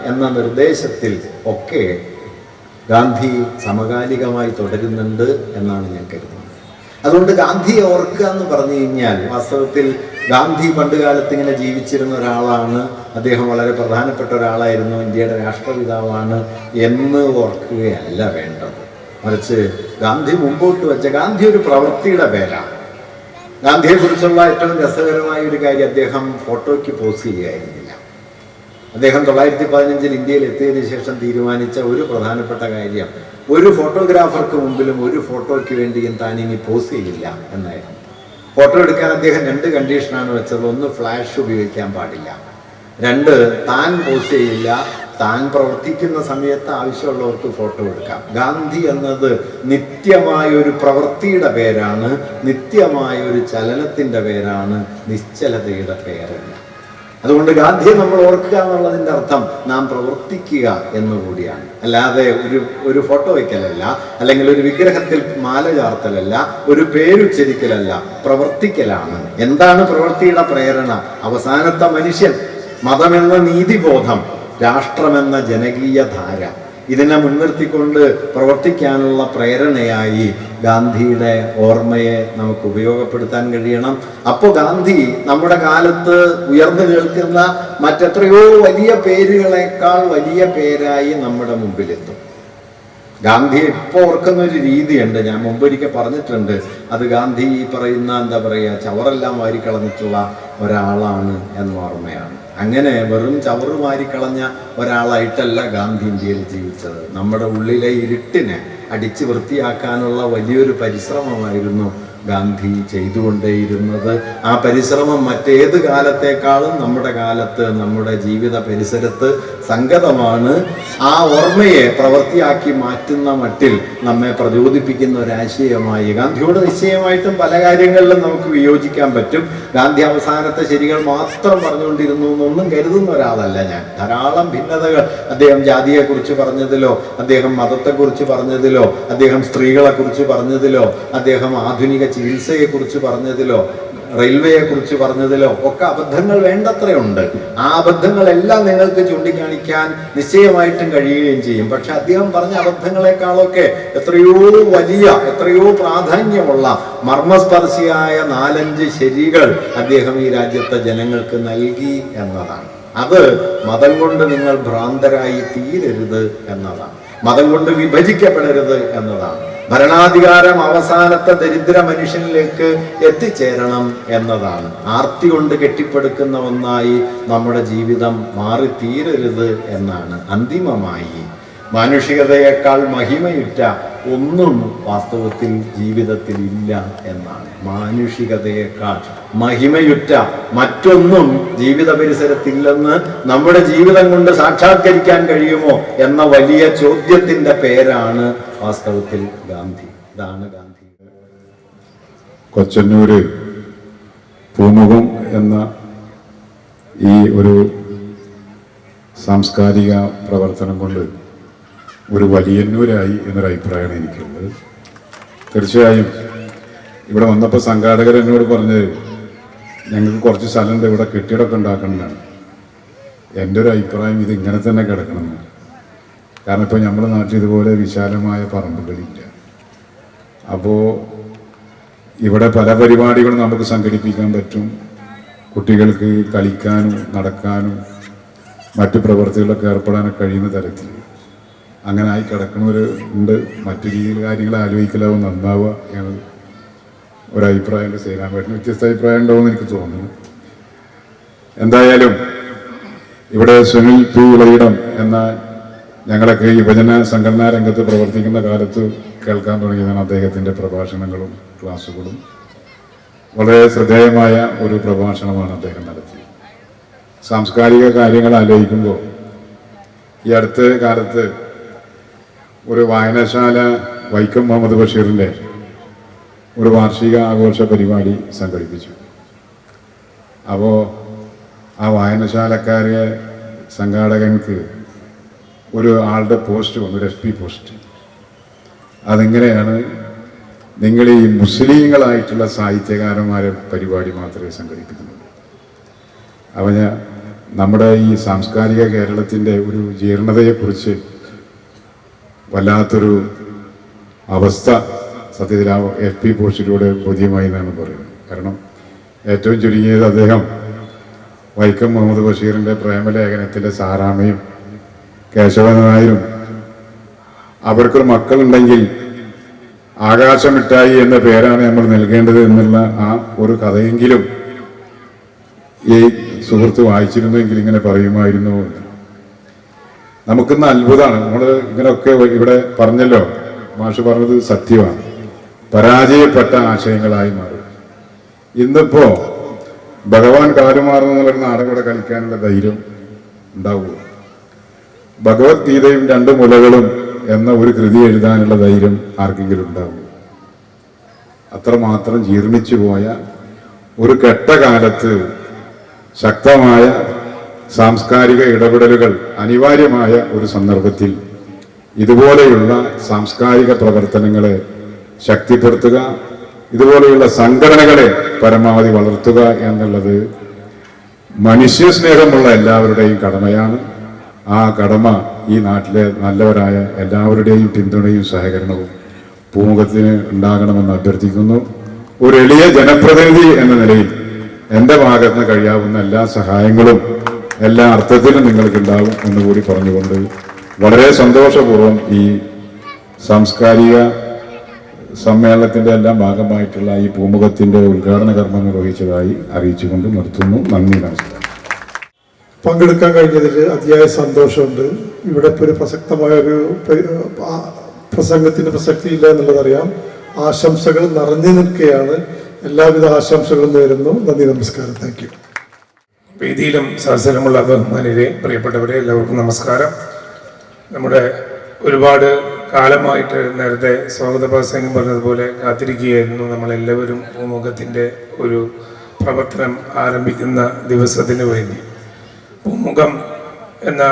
എന്ന നിർദ്ദേശത്തിൽ ഒക്കെ ഗാന്ധി സമകാലികമായി തുടരുന്നുണ്ട് എന്നാണ് ഞാൻ കരുതുന്നത്. അതുകൊണ്ട് ഗാന്ധിയെ ഓർക്കുക എന്ന് പറഞ്ഞു കഴിഞ്ഞാൽ വാസ്തവത്തിൽ ഗാന്ധി പണ്ട് കാലത്ത് ഇങ്ങനെ ജീവിച്ചിരുന്ന ഒരാളാണ്, അദ്ദേഹം വളരെ പ്രധാനപ്പെട്ട ഒരാളായിരുന്നു, ഇന്ത്യയുടെ രാഷ്ട്രപിതാവാണ് എന്ന് ഓർക്കുകയല്ല വേണ്ടത്. മറിച്ച് ഗാന്ധി മുമ്പോട്ട് വെച്ച ഗാന്ധി ഒരു പ്രവൃത്തിയുടെ പേരാണ്. ഗാന്ധിയെക്കുറിച്ചുള്ള ഏറ്റവും രസകരമായ ഒരു കാര്യം, അദ്ദേഹം ഫോട്ടോയ്ക്ക് പോസ് ചെയ്യുകയായിരുന്നില്ല. അദ്ദേഹം 1915 ഇന്ത്യയിൽ എത്തിയതിനു ശേഷം തീരുമാനിച്ച ഒരു പ്രധാനപ്പെട്ട കാര്യം, ഒരു ഫോട്ടോഗ്രാഫർക്ക് മുമ്പിലും ഒരു ഫോട്ടോയ്ക്ക് വേണ്ടിയും താൻ ഇനി പോസ് ചെയ്യില്ല എന്നായിരുന്നു. ഫോട്ടോ എടുക്കാൻ അദ്ദേഹം 2 കണ്ടീഷനാണ് വെച്ചത്. 1, ഫ്ലാഷ് ഉപയോഗിക്കാൻ പാടില്ല. 2, താൻ പോസ് ചെയ്യില്ല. താൻ പ്രവർത്തിക്കുന്ന സമയത്ത് ആവശ്യമുള്ളവർക്ക് ഫോട്ടോ എടുക്കാം. ഗാന്ധി എന്നത് നിത്യമായ ഒരു പ്രവൃത്തിയുടെ പേരാണ്, നിത്യമായ ഒരു ചലനത്തിന്റെ പേരാണ്, നിശ്ചലതയുടെ പേരല്ല. അതുകൊണ്ട് ഗാന്ധിയെ നമ്മൾ ഓർക്കുക എന്നുള്ളതിൻ്റെ അർത്ഥം നാം പ്രവർത്തിക്കുക എന്നുകൂടിയാണ്. അല്ലാതെ ഒരു ഫോട്ടോ വയ്ക്കലല്ല, അല്ലെങ്കിൽ ഒരു വിഗ്രഹത്തിൽ മാല ചാർത്തലല്ല, ഒരു പേരുച്ചരിക്കലല്ല, പ്രവർത്തിക്കലാണ്. എന്താണ് പ്രവൃത്തിയുടെ പ്രേരണ? അവസാനത്തെ മനുഷ്യൻ മതമെന്ന നീതിബോധം, രാഷ്ട്രമെന്ന ജനകീയ ധാര, ഇതിനെ മുൻനിർത്തിക്കൊണ്ട് പ്രവർത്തിക്കാനുള്ള പ്രേരണയായി ഗാന്ധിയുടെ ഓർമ്മയെ നമുക്ക് ഉപയോഗപ്പെടുത്താൻ കഴിയണം. അപ്പോൾ ഗാന്ധി നമ്മുടെ കാലത്ത് ഉയർന്നു കേൾക്കുന്ന മറ്റെത്രയോ വലിയ പേരുകളെക്കാൾ വലിയ പേരായി നമ്മുടെ മുമ്പിലെത്തും. ഗാന്ധിയെ ഇപ്പോൾ ഓർക്കുന്ന ഒരു രീതിയുണ്ട്, ഞാൻ മുമ്പൊരിക്കൽ പറഞ്ഞിട്ടുണ്ട്. അത് ഗാന്ധി ഈ പറയുന്ന എന്താ പറയുക, ചവറെല്ലാം വാരിക്കളഞ്ഞിട്ടുള്ള ഒരാളാണ് എന്ന ഓർമ്മയാണ്. അങ്ങനെ വെറും ചവറ് വാരിക്കളഞ്ഞ ഒരാളായിട്ടല്ല ഗാന്ധി ഇന്ത്യയിൽ ജീവിച്ചത്. നമ്മുടെ ഉള്ളിലെ ഇരുട്ടിനെ അടിച്ചു വൃത്തിയാക്കാനുള്ള വലിയൊരു പരിശ്രമമായിരുന്നു ഗാന്ധി ചെയ്തുകൊണ്ടേയിരുന്നത്. ആ പരിശ്രമം മറ്റേത് കാലത്തേക്കാളും നമ്മുടെ കാലത്ത്, നമ്മുടെ ജീവിത പരിസരത്ത് സംഗതമാണ്. ആ ഓർമ്മയെ പ്രവൃത്തിയാക്കി മാറ്റുന്ന മട്ടിൽ നമ്മെ പ്രചോദിപ്പിക്കുന്ന ഒരാശയമായി ഗാന്ധിയോട് നിശ്ചയമായിട്ടും പല കാര്യങ്ങളിലും നമുക്ക് വിയോജിക്കാൻ പറ്റും. ഗാന്ധി അവസാനത്തെ ശരികൾ മാത്രം പറഞ്ഞുകൊണ്ടിരുന്നു എന്നൊന്നും കരുതുന്ന ഒരാളല്ല ഞാൻ. ധാരാളം ഭിന്നതകൾ അദ്ദേഹം ജാതിയെക്കുറിച്ച് പറഞ്ഞതിലോ, അദ്ദേഹം മതത്തെക്കുറിച്ച് പറഞ്ഞതിലോ, അദ്ദേഹം സ്ത്രീകളെക്കുറിച്ച് പറഞ്ഞതിലോ, അദ്ദേഹം ആധുനിക ചികിത്സയെക്കുറിച്ച് പറഞ്ഞതിലോ, റെയിൽവേയെക്കുറിച്ച് പറഞ്ഞതിലോ ഒക്കെ അബദ്ധങ്ങൾ വേണ്ടത്രയുണ്ട്. ആ അബദ്ധങ്ങളെല്ലാം നിങ്ങൾക്ക് ചൂണ്ടിക്കാണിക്കാൻ നിശ്ചയമായിട്ടും കഴിയുകയും ചെയ്യും. പക്ഷെ അദ്ദേഹം പറഞ്ഞ അബദ്ധങ്ങളെക്കാളൊക്കെ എത്രയോ വലിയ, എത്രയോ പ്രാധാന്യമുള്ള മർമ്മസ്പർശിയായ 4-5 ശരികൾ അദ്ദേഹം ഈ രാജ്യത്തെ ജനങ്ങൾക്ക് നൽകി എന്നതാണ്. അത് മതം കൊണ്ട് നിങ്ങൾ ഭ്രാന്തരായി തീരരുത് എന്നതാണ്. മതം കൊണ്ട് വിഭജിക്കപ്പെടരുത് എന്നതാണ്. ഭരണാധികാരം അവസാനത്തെ ദരിദ്ര മനുഷ്യനിലേക്ക് എത്തിച്ചേരണം എന്നതാണ്. ആർത്തി കൊണ്ട് കെട്ടിപ്പടുക്കുന്ന ഒന്നായി നമ്മുടെ ജീവിതം മാറിത്തീരരുത് എന്നാണ്. അന്തിമമായി മാനുഷികതയേക്കാൾ മഹിമയുറ്റ ഒന്നും വാസ്തവത്തിൽ ജീവിതത്തിൽ ഇല്ല എന്നാണ്. മാനുഷികതയേക്കാൾ മഹിമയുറ്റ മറ്റൊന്നും ജീവിത പരിസരത്തില്ലെന്ന് നമ്മുടെ ജീവിതം കൊണ്ട് സാക്ഷാത്കരിക്കാൻ കഴിയുമോ എന്ന വലിയ ചോദ്യത്തിന്റെ പേരാണ് വാസ്തവത്തിൽ ഗാന്ധി. ഇതാണ് ഗാന്ധി. കൊച്ചന്നൂര് പൂമുഖം എന്ന ഈ ഒരു സാംസ്കാരിക പ്രവർത്തനം കൊണ്ട് ഒരു വലിയന്നൂരായി എന്നൊരു അഭിപ്രായമാണ് എനിക്കുള്ളത്. തീർച്ചയായും ഇവിടെ വന്നപ്പോൾ സംഘാടകർ എന്നോട് പറഞ്ഞത് ഞങ്ങൾക്ക് കുറച്ച് സ്ഥലമുണ്ട്, ഇവിടെ കെട്ടിടമൊക്കെ ഉണ്ടാക്കണമെന്നാണ്. എൻ്റെ ഒരു അഭിപ്രായം ഇത് ഇങ്ങനെ തന്നെ കിടക്കണമെന്നാണ്. കാരണം ഇപ്പോൾ നമ്മുടെ നാട്ടിൽ ഇതുപോലെ വിശാലമായ പറമ്പുകളില്ല. അപ്പോൾ ഇവിടെ പല പരിപാടികളും നമുക്ക് സംഘടിപ്പിക്കാൻ പറ്റും. കുട്ടികൾക്ക് കളിക്കാനും നടക്കാനും മറ്റു പ്രവൃത്തികളിലൊക്കെ ഏർപ്പെടാനൊക്കെ കഴിയുന്ന തരത്തിൽ അങ്ങനെ ആയി കിടക്കുന്നവർ ഉണ്ട്. മറ്റു രീതിയിൽ കാര്യങ്ങൾ ആലോചിക്കലാവും നന്നാവുക എന്നത് ഒരഭിപ്രായം. സേനാപേട്ടന് വ്യത്യസ്ത അഭിപ്രായം ഉണ്ടാവുമെന്ന് എനിക്ക് തോന്നുന്നു. എന്തായാലും ഇവിടെ സുനിൽ പി ഇളയിടം എന്ന ഞങ്ങളൊക്കെ യുവജന സംഘടനാ രംഗത്ത് പ്രവർത്തിക്കുന്ന കാലത്ത് കേൾക്കാൻ തുടങ്ങിയതാണ് അദ്ദേഹത്തിൻ്റെ പ്രഭാഷണങ്ങളും ക്ലാസ്സുകളും. വളരെ ശ്രദ്ധേയമായ ഒരു പ്രഭാഷണമാണ് അദ്ദേഹം നടത്തിയത്. സാംസ്കാരിക കാര്യങ്ങൾ ആലോചിക്കുമ്പോൾ ഈ അടുത്ത കാലത്ത് ഒരു വായനശാല വൈക്കം മുഹമ്മദ് ബഷീറിൻ്റെ ഒരു വാർഷിക ആഘോഷ പരിപാടി സംഘടിപ്പിച്ചു. അപ്പോൾ ആ വായനശാലക്കാരെ സംഘാടകർക്ക് ഒരു ആളുടെ പോസ്റ്റ് വന്നു, ഒരു FP പോസ്റ്റ്. അതെങ്ങനെയാണ്, നിങ്ങൾ ഈ മുസ്ലിങ്ങളായിട്ടുള്ള സാഹിത്യകാരന്മാരെ പരിപാടി മാത്രമേ സംഘടിപ്പിക്കുന്നുള്ളൂ. അപ്പോൾ നമ്മുടെ ഈ സാംസ്കാരിക കേരളത്തിൻ്റെ ഒരു ജീർണതയെക്കുറിച്ച് വല്ലാത്തൊരു അവസ്ഥ സത്യത്തിൽ ആ FP പോസ്റ്റിലൂടെ ബോധ്യമായി എന്നാണ് പറയുന്നത്. കാരണം ഏറ്റവും ചുരുങ്ങിയത് അദ്ദേഹം വൈക്കം മുഹമ്മദ് ബഷീറിൻ്റെ പ്രേമലേഖനത്തിൻ്റെ സാറാമയും കേശവൻ നായരും അവർക്കൊരു മക്കളുണ്ടെങ്കിൽ ആകാശമിട്ടായി എന്ന പേരാണ് നമ്മൾ നൽകേണ്ടത് എന്നുള്ള ആ ഒരു കഥയെങ്കിലും ഈ സുഹൃത്ത് വായിച്ചിരുന്നെങ്കിൽ ഇങ്ങനെ പറയുമായിരുന്നു. നമുക്കിന്ന് അത്ഭുതമാണ്. നമ്മൾ ഇങ്ങനെയൊക്കെ ഇവിടെ പറഞ്ഞല്ലോ, മാഷ് പറഞ്ഞത് സത്യമാണ്. പരാജയപ്പെട്ട ആശയങ്ങളായി മാറും. ഇന്നിപ്പോ ഭഗവാൻ കാലുമാറുന്നൊരു നാടകം കൂടെ കളിക്കാനുള്ള ധൈര്യം ഉണ്ടാവുമോ? ഭഗവത്ഗീതയും 2 മുലകളും എന്ന ഒരു കൃതി എഴുതാനുള്ള ധൈര്യം ആർക്കെങ്കിലും ഉണ്ടാവുമോ? അത്രമാത്രം ജീർണിച്ചു പോയ ഒരു കെട്ട കാലത്ത് ശക്തമായ സാംസ്കാരിക ഇടപെടലുകൾ അനിവാര്യമായ ഒരു സന്ദർഭത്തിൽ ഇതുപോലെയുള്ള സാംസ്കാരിക പ്രവർത്തനങ്ങളെ ശക്തിപ്പെടുത്തുക, ഇതുപോലെയുള്ള സംഘടനകളെ പരമാവധി വളർത്തുക എന്നുള്ളത് മനുഷ്യസ്നേഹമുള്ള എല്ലാവരുടെയും കടമയാണ്. ആ കടമ ഈ നാട്ടിലെ നല്ലവരായ എല്ലാവരുടെയും പിന്തുണയും സഹകരണവും പൂമുഖത്തിന് ഉണ്ടാകണമെന്ന് അഭ്യർത്ഥിക്കുന്നു. ഒരു എളിയ ജനപ്രതിനിധി എന്ന നിലയിൽ എൻ്റെ ഭാഗത്ത് നിന്ന് കഴിയാവുന്ന എല്ലാ സഹായങ്ങളും എല്ലാ അർത്ഥത്തിലും നിങ്ങൾക്കുണ്ടാവും എന്നുകൂടി പറഞ്ഞുകൊണ്ട് വളരെ സന്തോഷപൂർവ്വം ഈ സാംസ്കാരിക സമ്മേളനത്തിൻ്റെ എല്ലാം ഭാഗമായിട്ടുള്ള ഈ പൂമുഖത്തിൻ്റെ ഉദ്ഘാടന കർമ്മം നിർവഹിച്ചതായി അറിയിച്ചുകൊണ്ട് നിർത്തുന്നു. നന്ദി, നമസ്കാരം. പങ്കെടുക്കാൻ കഴിഞ്ഞതിൽ അതിയായ സന്തോഷമുണ്ട്. ഇവിടെ ഇപ്പോൾ ഒരു പ്രസക്തമായൊരു പ്രസംഗത്തിന് പ്രസക്തിയില്ല എന്നുള്ളതറിയാം. ആശംസകൾ നിറഞ്ഞു നിൽക്കുകയാണ്. എല്ലാവിധ ആശംസകളും നേരുന്നു. നന്ദി, നമസ്കാരം. Thank you. വേദിയിലും സദസ്സിലുമുള്ള ബഹുമാന്യരെ, പ്രിയപ്പെട്ടവരെ, എല്ലാവർക്കും നമസ്കാരം. നമ്മുടെ ഒരുപാട് കാലമായിട്ട് നേരത്തെ സ്വാഗത പ്രസംഗം പറഞ്ഞതുപോലെ കാത്തിരിക്കുകയായിരുന്നു നമ്മളെല്ലാവരും പൂമുഖത്തിൻ്റെ ഒരു പ്രവർത്തനം ആരംഭിക്കുന്ന ദിവസത്തിന് വേണ്ടി. പൂമുഖം എന്ന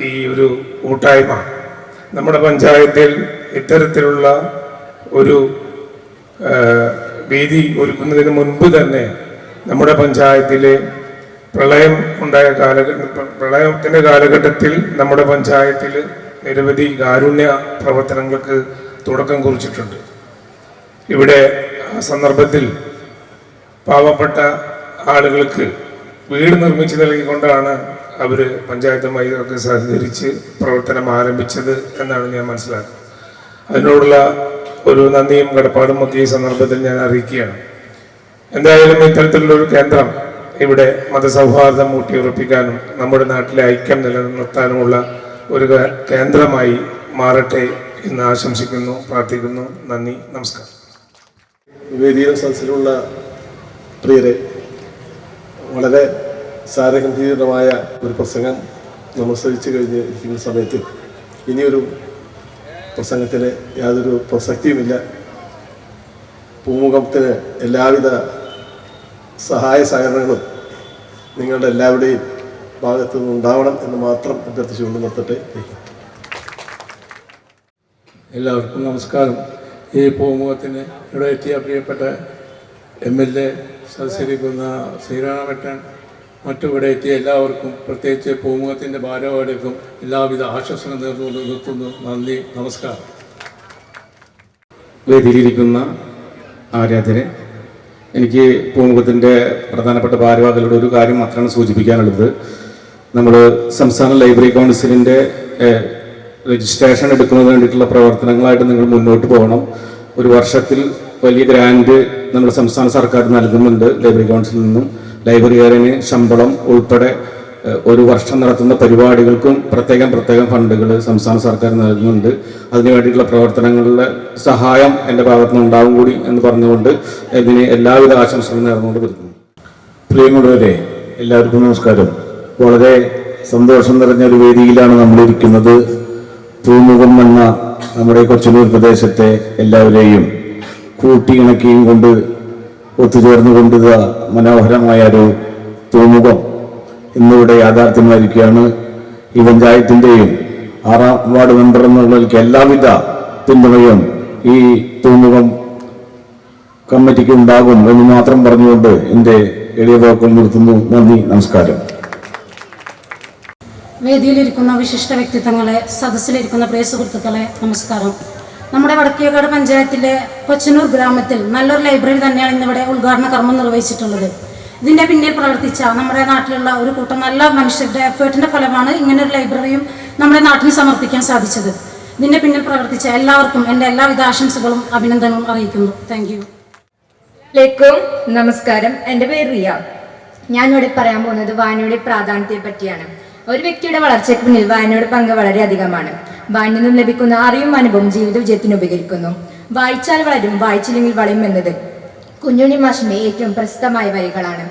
ഈ ഒരു കൂട്ടായ്മ നമ്മുടെ പഞ്ചായത്തിൽ ഇത്തരത്തിലുള്ള ഒരു വേദി ഒരുക്കുന്നതിന് മുൻപ് തന്നെ നമ്മുടെ പഞ്ചായത്തിലെ പ്രളയത്തിൻ്റെ കാലഘട്ടത്തിൽ നമ്മുടെ പഞ്ചായത്തിൽ നിരവധി കാരുണ്യ പ്രവർത്തനങ്ങൾക്ക് തുടക്കം കുറിച്ചിട്ടുണ്ട്. ഇവിടെ ആ സന്ദർഭത്തിൽ പാവപ്പെട്ട ആളുകൾക്ക് വീട് നിർമ്മിച്ചു നൽകിക്കൊണ്ടാണ് അവർ പഞ്ചായത്തുമായി ഒക്കെ സഹകരിച്ച് പ്രവർത്തനം ആരംഭിച്ചത് എന്നാണ് ഞാൻ മനസ്സിലാക്കുന്നത്. അതിനോടുള്ള ഒരു നന്ദിയും കടപ്പാടും ഒക്കെ ഈ സന്ദർഭത്തിൽ ഞാൻ അറിയിക്കുകയാണ്. എന്തായാലും ഇത്തരത്തിലുള്ളൊരു കേന്ദ്രം ഇവിടെ മതസൗഹാർദ്ദം ഊട്ടിയുറപ്പിക്കാനും നമ്മുടെ നാട്ടിലെ ഐക്യം നിലനിർത്താനുമുള്ള ഒരു കേന്ദ്രമായി മാറട്ടെ എന്ന് ആശംസിക്കുന്നു, പ്രാർത്ഥിക്കുന്നു. നന്ദി, നമസ്കാരം. വേദിയിലും സദസ്സിലുള്ള പ്രിയരെ, വളരെ സാരഗംഭീരമായ ഒരു പ്രസംഗം നമസ്കരിച്ചു കഴിഞ്ഞിരിക്കുന്ന സമയത്ത് ഇനിയൊരു പ്രസംഗത്തിന് യാതൊരു പ്രസക്തിയുമില്ല. പൂമുഖത്തിന് എല്ലാവിധ സഹായ സഹകരണങ്ങളും നിങ്ങളുടെ എല്ലാവരുടെയും ഭാഗത്തു നിന്നുണ്ടാവണം എന്ന് മാത്രം അഭ്യർത്ഥിച്ചുകൊണ്ട് നിർത്തട്ടെ. എല്ലാവർക്കും നമസ്കാരം. ഈ പൂമുഖത്തിന് ഇവിടെ എത്തിയ പ്രിയപ്പെട്ട MLA, സദസ്സിരിക്കുന്ന ശ്രീരാമേട്ടൻ, മറ്റിവിടെ എത്തിയ എല്ലാവർക്കും, പ്രത്യേകിച്ച് പൂമുഖത്തിൻ്റെ ഭാരവാഹികൾക്കും എല്ലാവിധ ആശംസകൾ നേർന്നുകൊണ്ട് നിർത്തുന്നു. നന്ദി, നമസ്കാരം. വേദിയിലിരിക്കുന്ന ആരാധകരെ, എനിക്ക് പൂമുഖത്തിൻ്റെ പ്രധാനപ്പെട്ട ഭാരവാഹികളുടെ ഒരു കാര്യം മാത്രമാണ് സൂചിപ്പിക്കാനുള്ളത്. നമ്മൾ സംസ്ഥാന ലൈബ്രറി കൗൺസിലിൻ്റെ രജിസ്ട്രേഷൻ എടുക്കുന്നതിന് വേണ്ടിയിട്ടുള്ള പ്രവർത്തനങ്ങളായിട്ട് നിങ്ങൾ മുന്നോട്ട് പോകണം. ഒരു വർഷത്തിൽ വലിയ ഗ്രാൻഡ് നമ്മുടെ സംസ്ഥാന സർക്കാർ നൽകുന്നുണ്ട്. ലൈബ്രറി കൗൺസിലിൽ നിന്നും ലൈബ്രറിക്കാരന് ശമ്പളം ഉൾപ്പെടെ ഒരു വർഷം നടത്തുന്ന പരിപാടികൾക്കും പ്രത്യേകം ഫണ്ടുകൾ സംസ്ഥാന സർക്കാർ നൽകുന്നുണ്ട്. അതിനു വേണ്ടിയിട്ടുള്ള പ്രവർത്തനങ്ങളിലെ സഹായം എൻ്റെ ഭാഗത്തുനിന്ന് ഉണ്ടാവും കൂടി എന്ന് പറഞ്ഞുകൊണ്ട് ഇതിന് എല്ലാവിധ ആശംസകളും നേർന്നുകൊണ്ട് വരുന്നു. പ്രിയമുള്ളവരെ, എല്ലാവർക്കും നമസ്കാരം. വളരെ സന്തോഷം നിറഞ്ഞ ഒരു വേദിയിലാണ് നമ്മളിരിക്കുന്നത്. പൂമുഖം എന്ന നമ്മുടെ കൊച്ചനൂർ പ്രദേശത്തെ എല്ലാവരെയും കൂട്ടിയിണക്കിയും കൊണ്ട് ഒത്തുചേർന്നുകൊണ്ട് മനോഹരമായ ഒരു പൂമുഖം ഇന്നിവിടെ യാഥാർത്ഥ്യമായിരിക്കുകയാണ്. ഈ പഞ്ചായത്തിൻ്റെയും 6ാം വാർഡ് മെമ്പർ എന്നുള്ളവർക്ക് എല്ലാവിധ പിന്തുണയും ഈ പൂമുഖം കമ്മിറ്റിക്ക് ഉണ്ടാകും എന്ന് മാത്രം പറഞ്ഞുകൊണ്ട് എൻ്റെ എളിയ വാക്കുകൾ നിർത്തുന്നു. നന്ദി, നമസ്കാരം. വേദിയിലിരിക്കുന്ന വിശിഷ്ട വ്യക്തിത്വങ്ങളെ, സദസ്സിലിരിക്കുന്ന പ്രിയ സുഹൃത്തുക്കളെ, നമസ്കാരം. നമ്മുടെ വടക്കേക്കാട് പഞ്ചായത്തിലെ കൊച്ചനൂർ ഗ്രാമത്തിൽ നല്ലൊരു ലൈബ്രറി തന്നെയാണ് ഇന്നിവിടെ ഉദ്ഘാടന കർമ്മം നിർവഹിച്ചിട്ടുള്ളത്. ഇതിൻ്റെ പിന്നിൽ പ്രവർത്തിച്ച നമ്മുടെ നാട്ടിലുള്ള ഒരു കൂട്ടം നല്ല മനുഷ്യരുടെ എഫേർട്ടിൻ്റെ ഫലമാണ് ഇങ്ങനൊരു ലൈബ്രറിയും നമ്മുടെ നാട്ടിന് സമർപ്പിക്കാൻ സാധിച്ചത്. ഇതിൻ്റെ പിന്നിൽ പ്രവർത്തിച്ച എല്ലാവർക്കും എൻ്റെ എല്ലാവിധ ആശംസകളും അഭിനന്ദനവും അറിയിക്കുന്നു. Thank you. നമസ്കാരം. എൻ്റെ പേര് റിയ. ഞാനിവിടെ പറയാൻ പോകുന്നത് വായനയുടെ പ്രാധാന്യത്തെ പറ്റിയാണ്. ഒരു വ്യക്തിയുടെ വളർച്ചയ്ക്ക് പിന്നിൽ വായനയുടെ പങ്ക് വളരെയധികമാണ്. വായനയിൽ നിന്നും ലഭിക്കുന്ന അറിവും അനുഭവം ജീവിത വിജയത്തിന് ഉപകരിക്കുന്നു. വായിച്ചാൽ വളരും, വായിച്ചില്ലെങ്കിൽ വളയും എന്നത് കുഞ്ഞുണ്ണി മാഷിന്റെ ഏറ്റവും പ്രസിദ്ധമായ വരികളാണ്.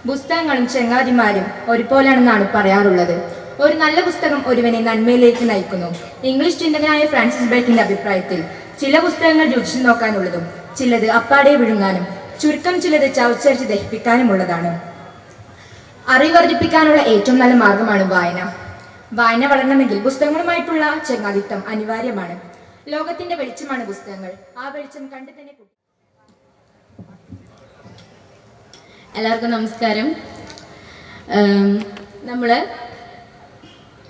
പുസ്തകങ്ങളും ചങ്ങാതിമാരും ഒരുപോലെയാണെന്നാണ് പറയാറുള്ളത്. ഒരു നല്ല പുസ്തകം ഒരുവനെ നന്മയിലേക്ക് നയിക്കുന്നു. ഇംഗ്ലീഷ് ചിന്തകനായ ഫ്രാൻസിസ് ബേക്കന്റെ അഭിപ്രായത്തിൽ ചില പുസ്തകങ്ങൾ രുചിച്ചു നോക്കാനുള്ളതും ചിലത് അപ്പാടെ വിഴുങ്ങാനും ചുരുക്കം ചിലത് ചവച്ചരിച്ച് ദഹിപ്പിക്കാനുമുള്ളതാണ്. അറിവർദ്ധിപ്പിക്കാനുള്ള ഏറ്റവും നല്ല മാർഗമാണ് വായന. വായന വളരണമെങ്കിൽ പുസ്തകങ്ങളുമായിട്ടുള്ള ചങ്ങാതിത്വം അനിവാര്യമാണ്. ലോകത്തിന്റെ വെളിച്ചമാണ് പുസ്തകങ്ങൾ. ആ വെളിച്ചം കണ്ടു തന്നെ. എല്ലാവർക്കും നമസ്കാരം. നമ്മൾ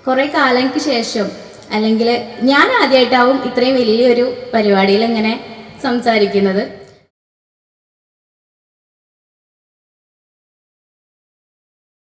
കുറേ കാലങ്ങൾക്ക് ശേഷം, അല്ലെങ്കിൽ ഞാൻ ആദ്യമായിട്ടാവും ഇത്രയും വലിയൊരു പരിപാടിയിൽ ഇങ്ങനെ സംസാരിക്കുന്നത്.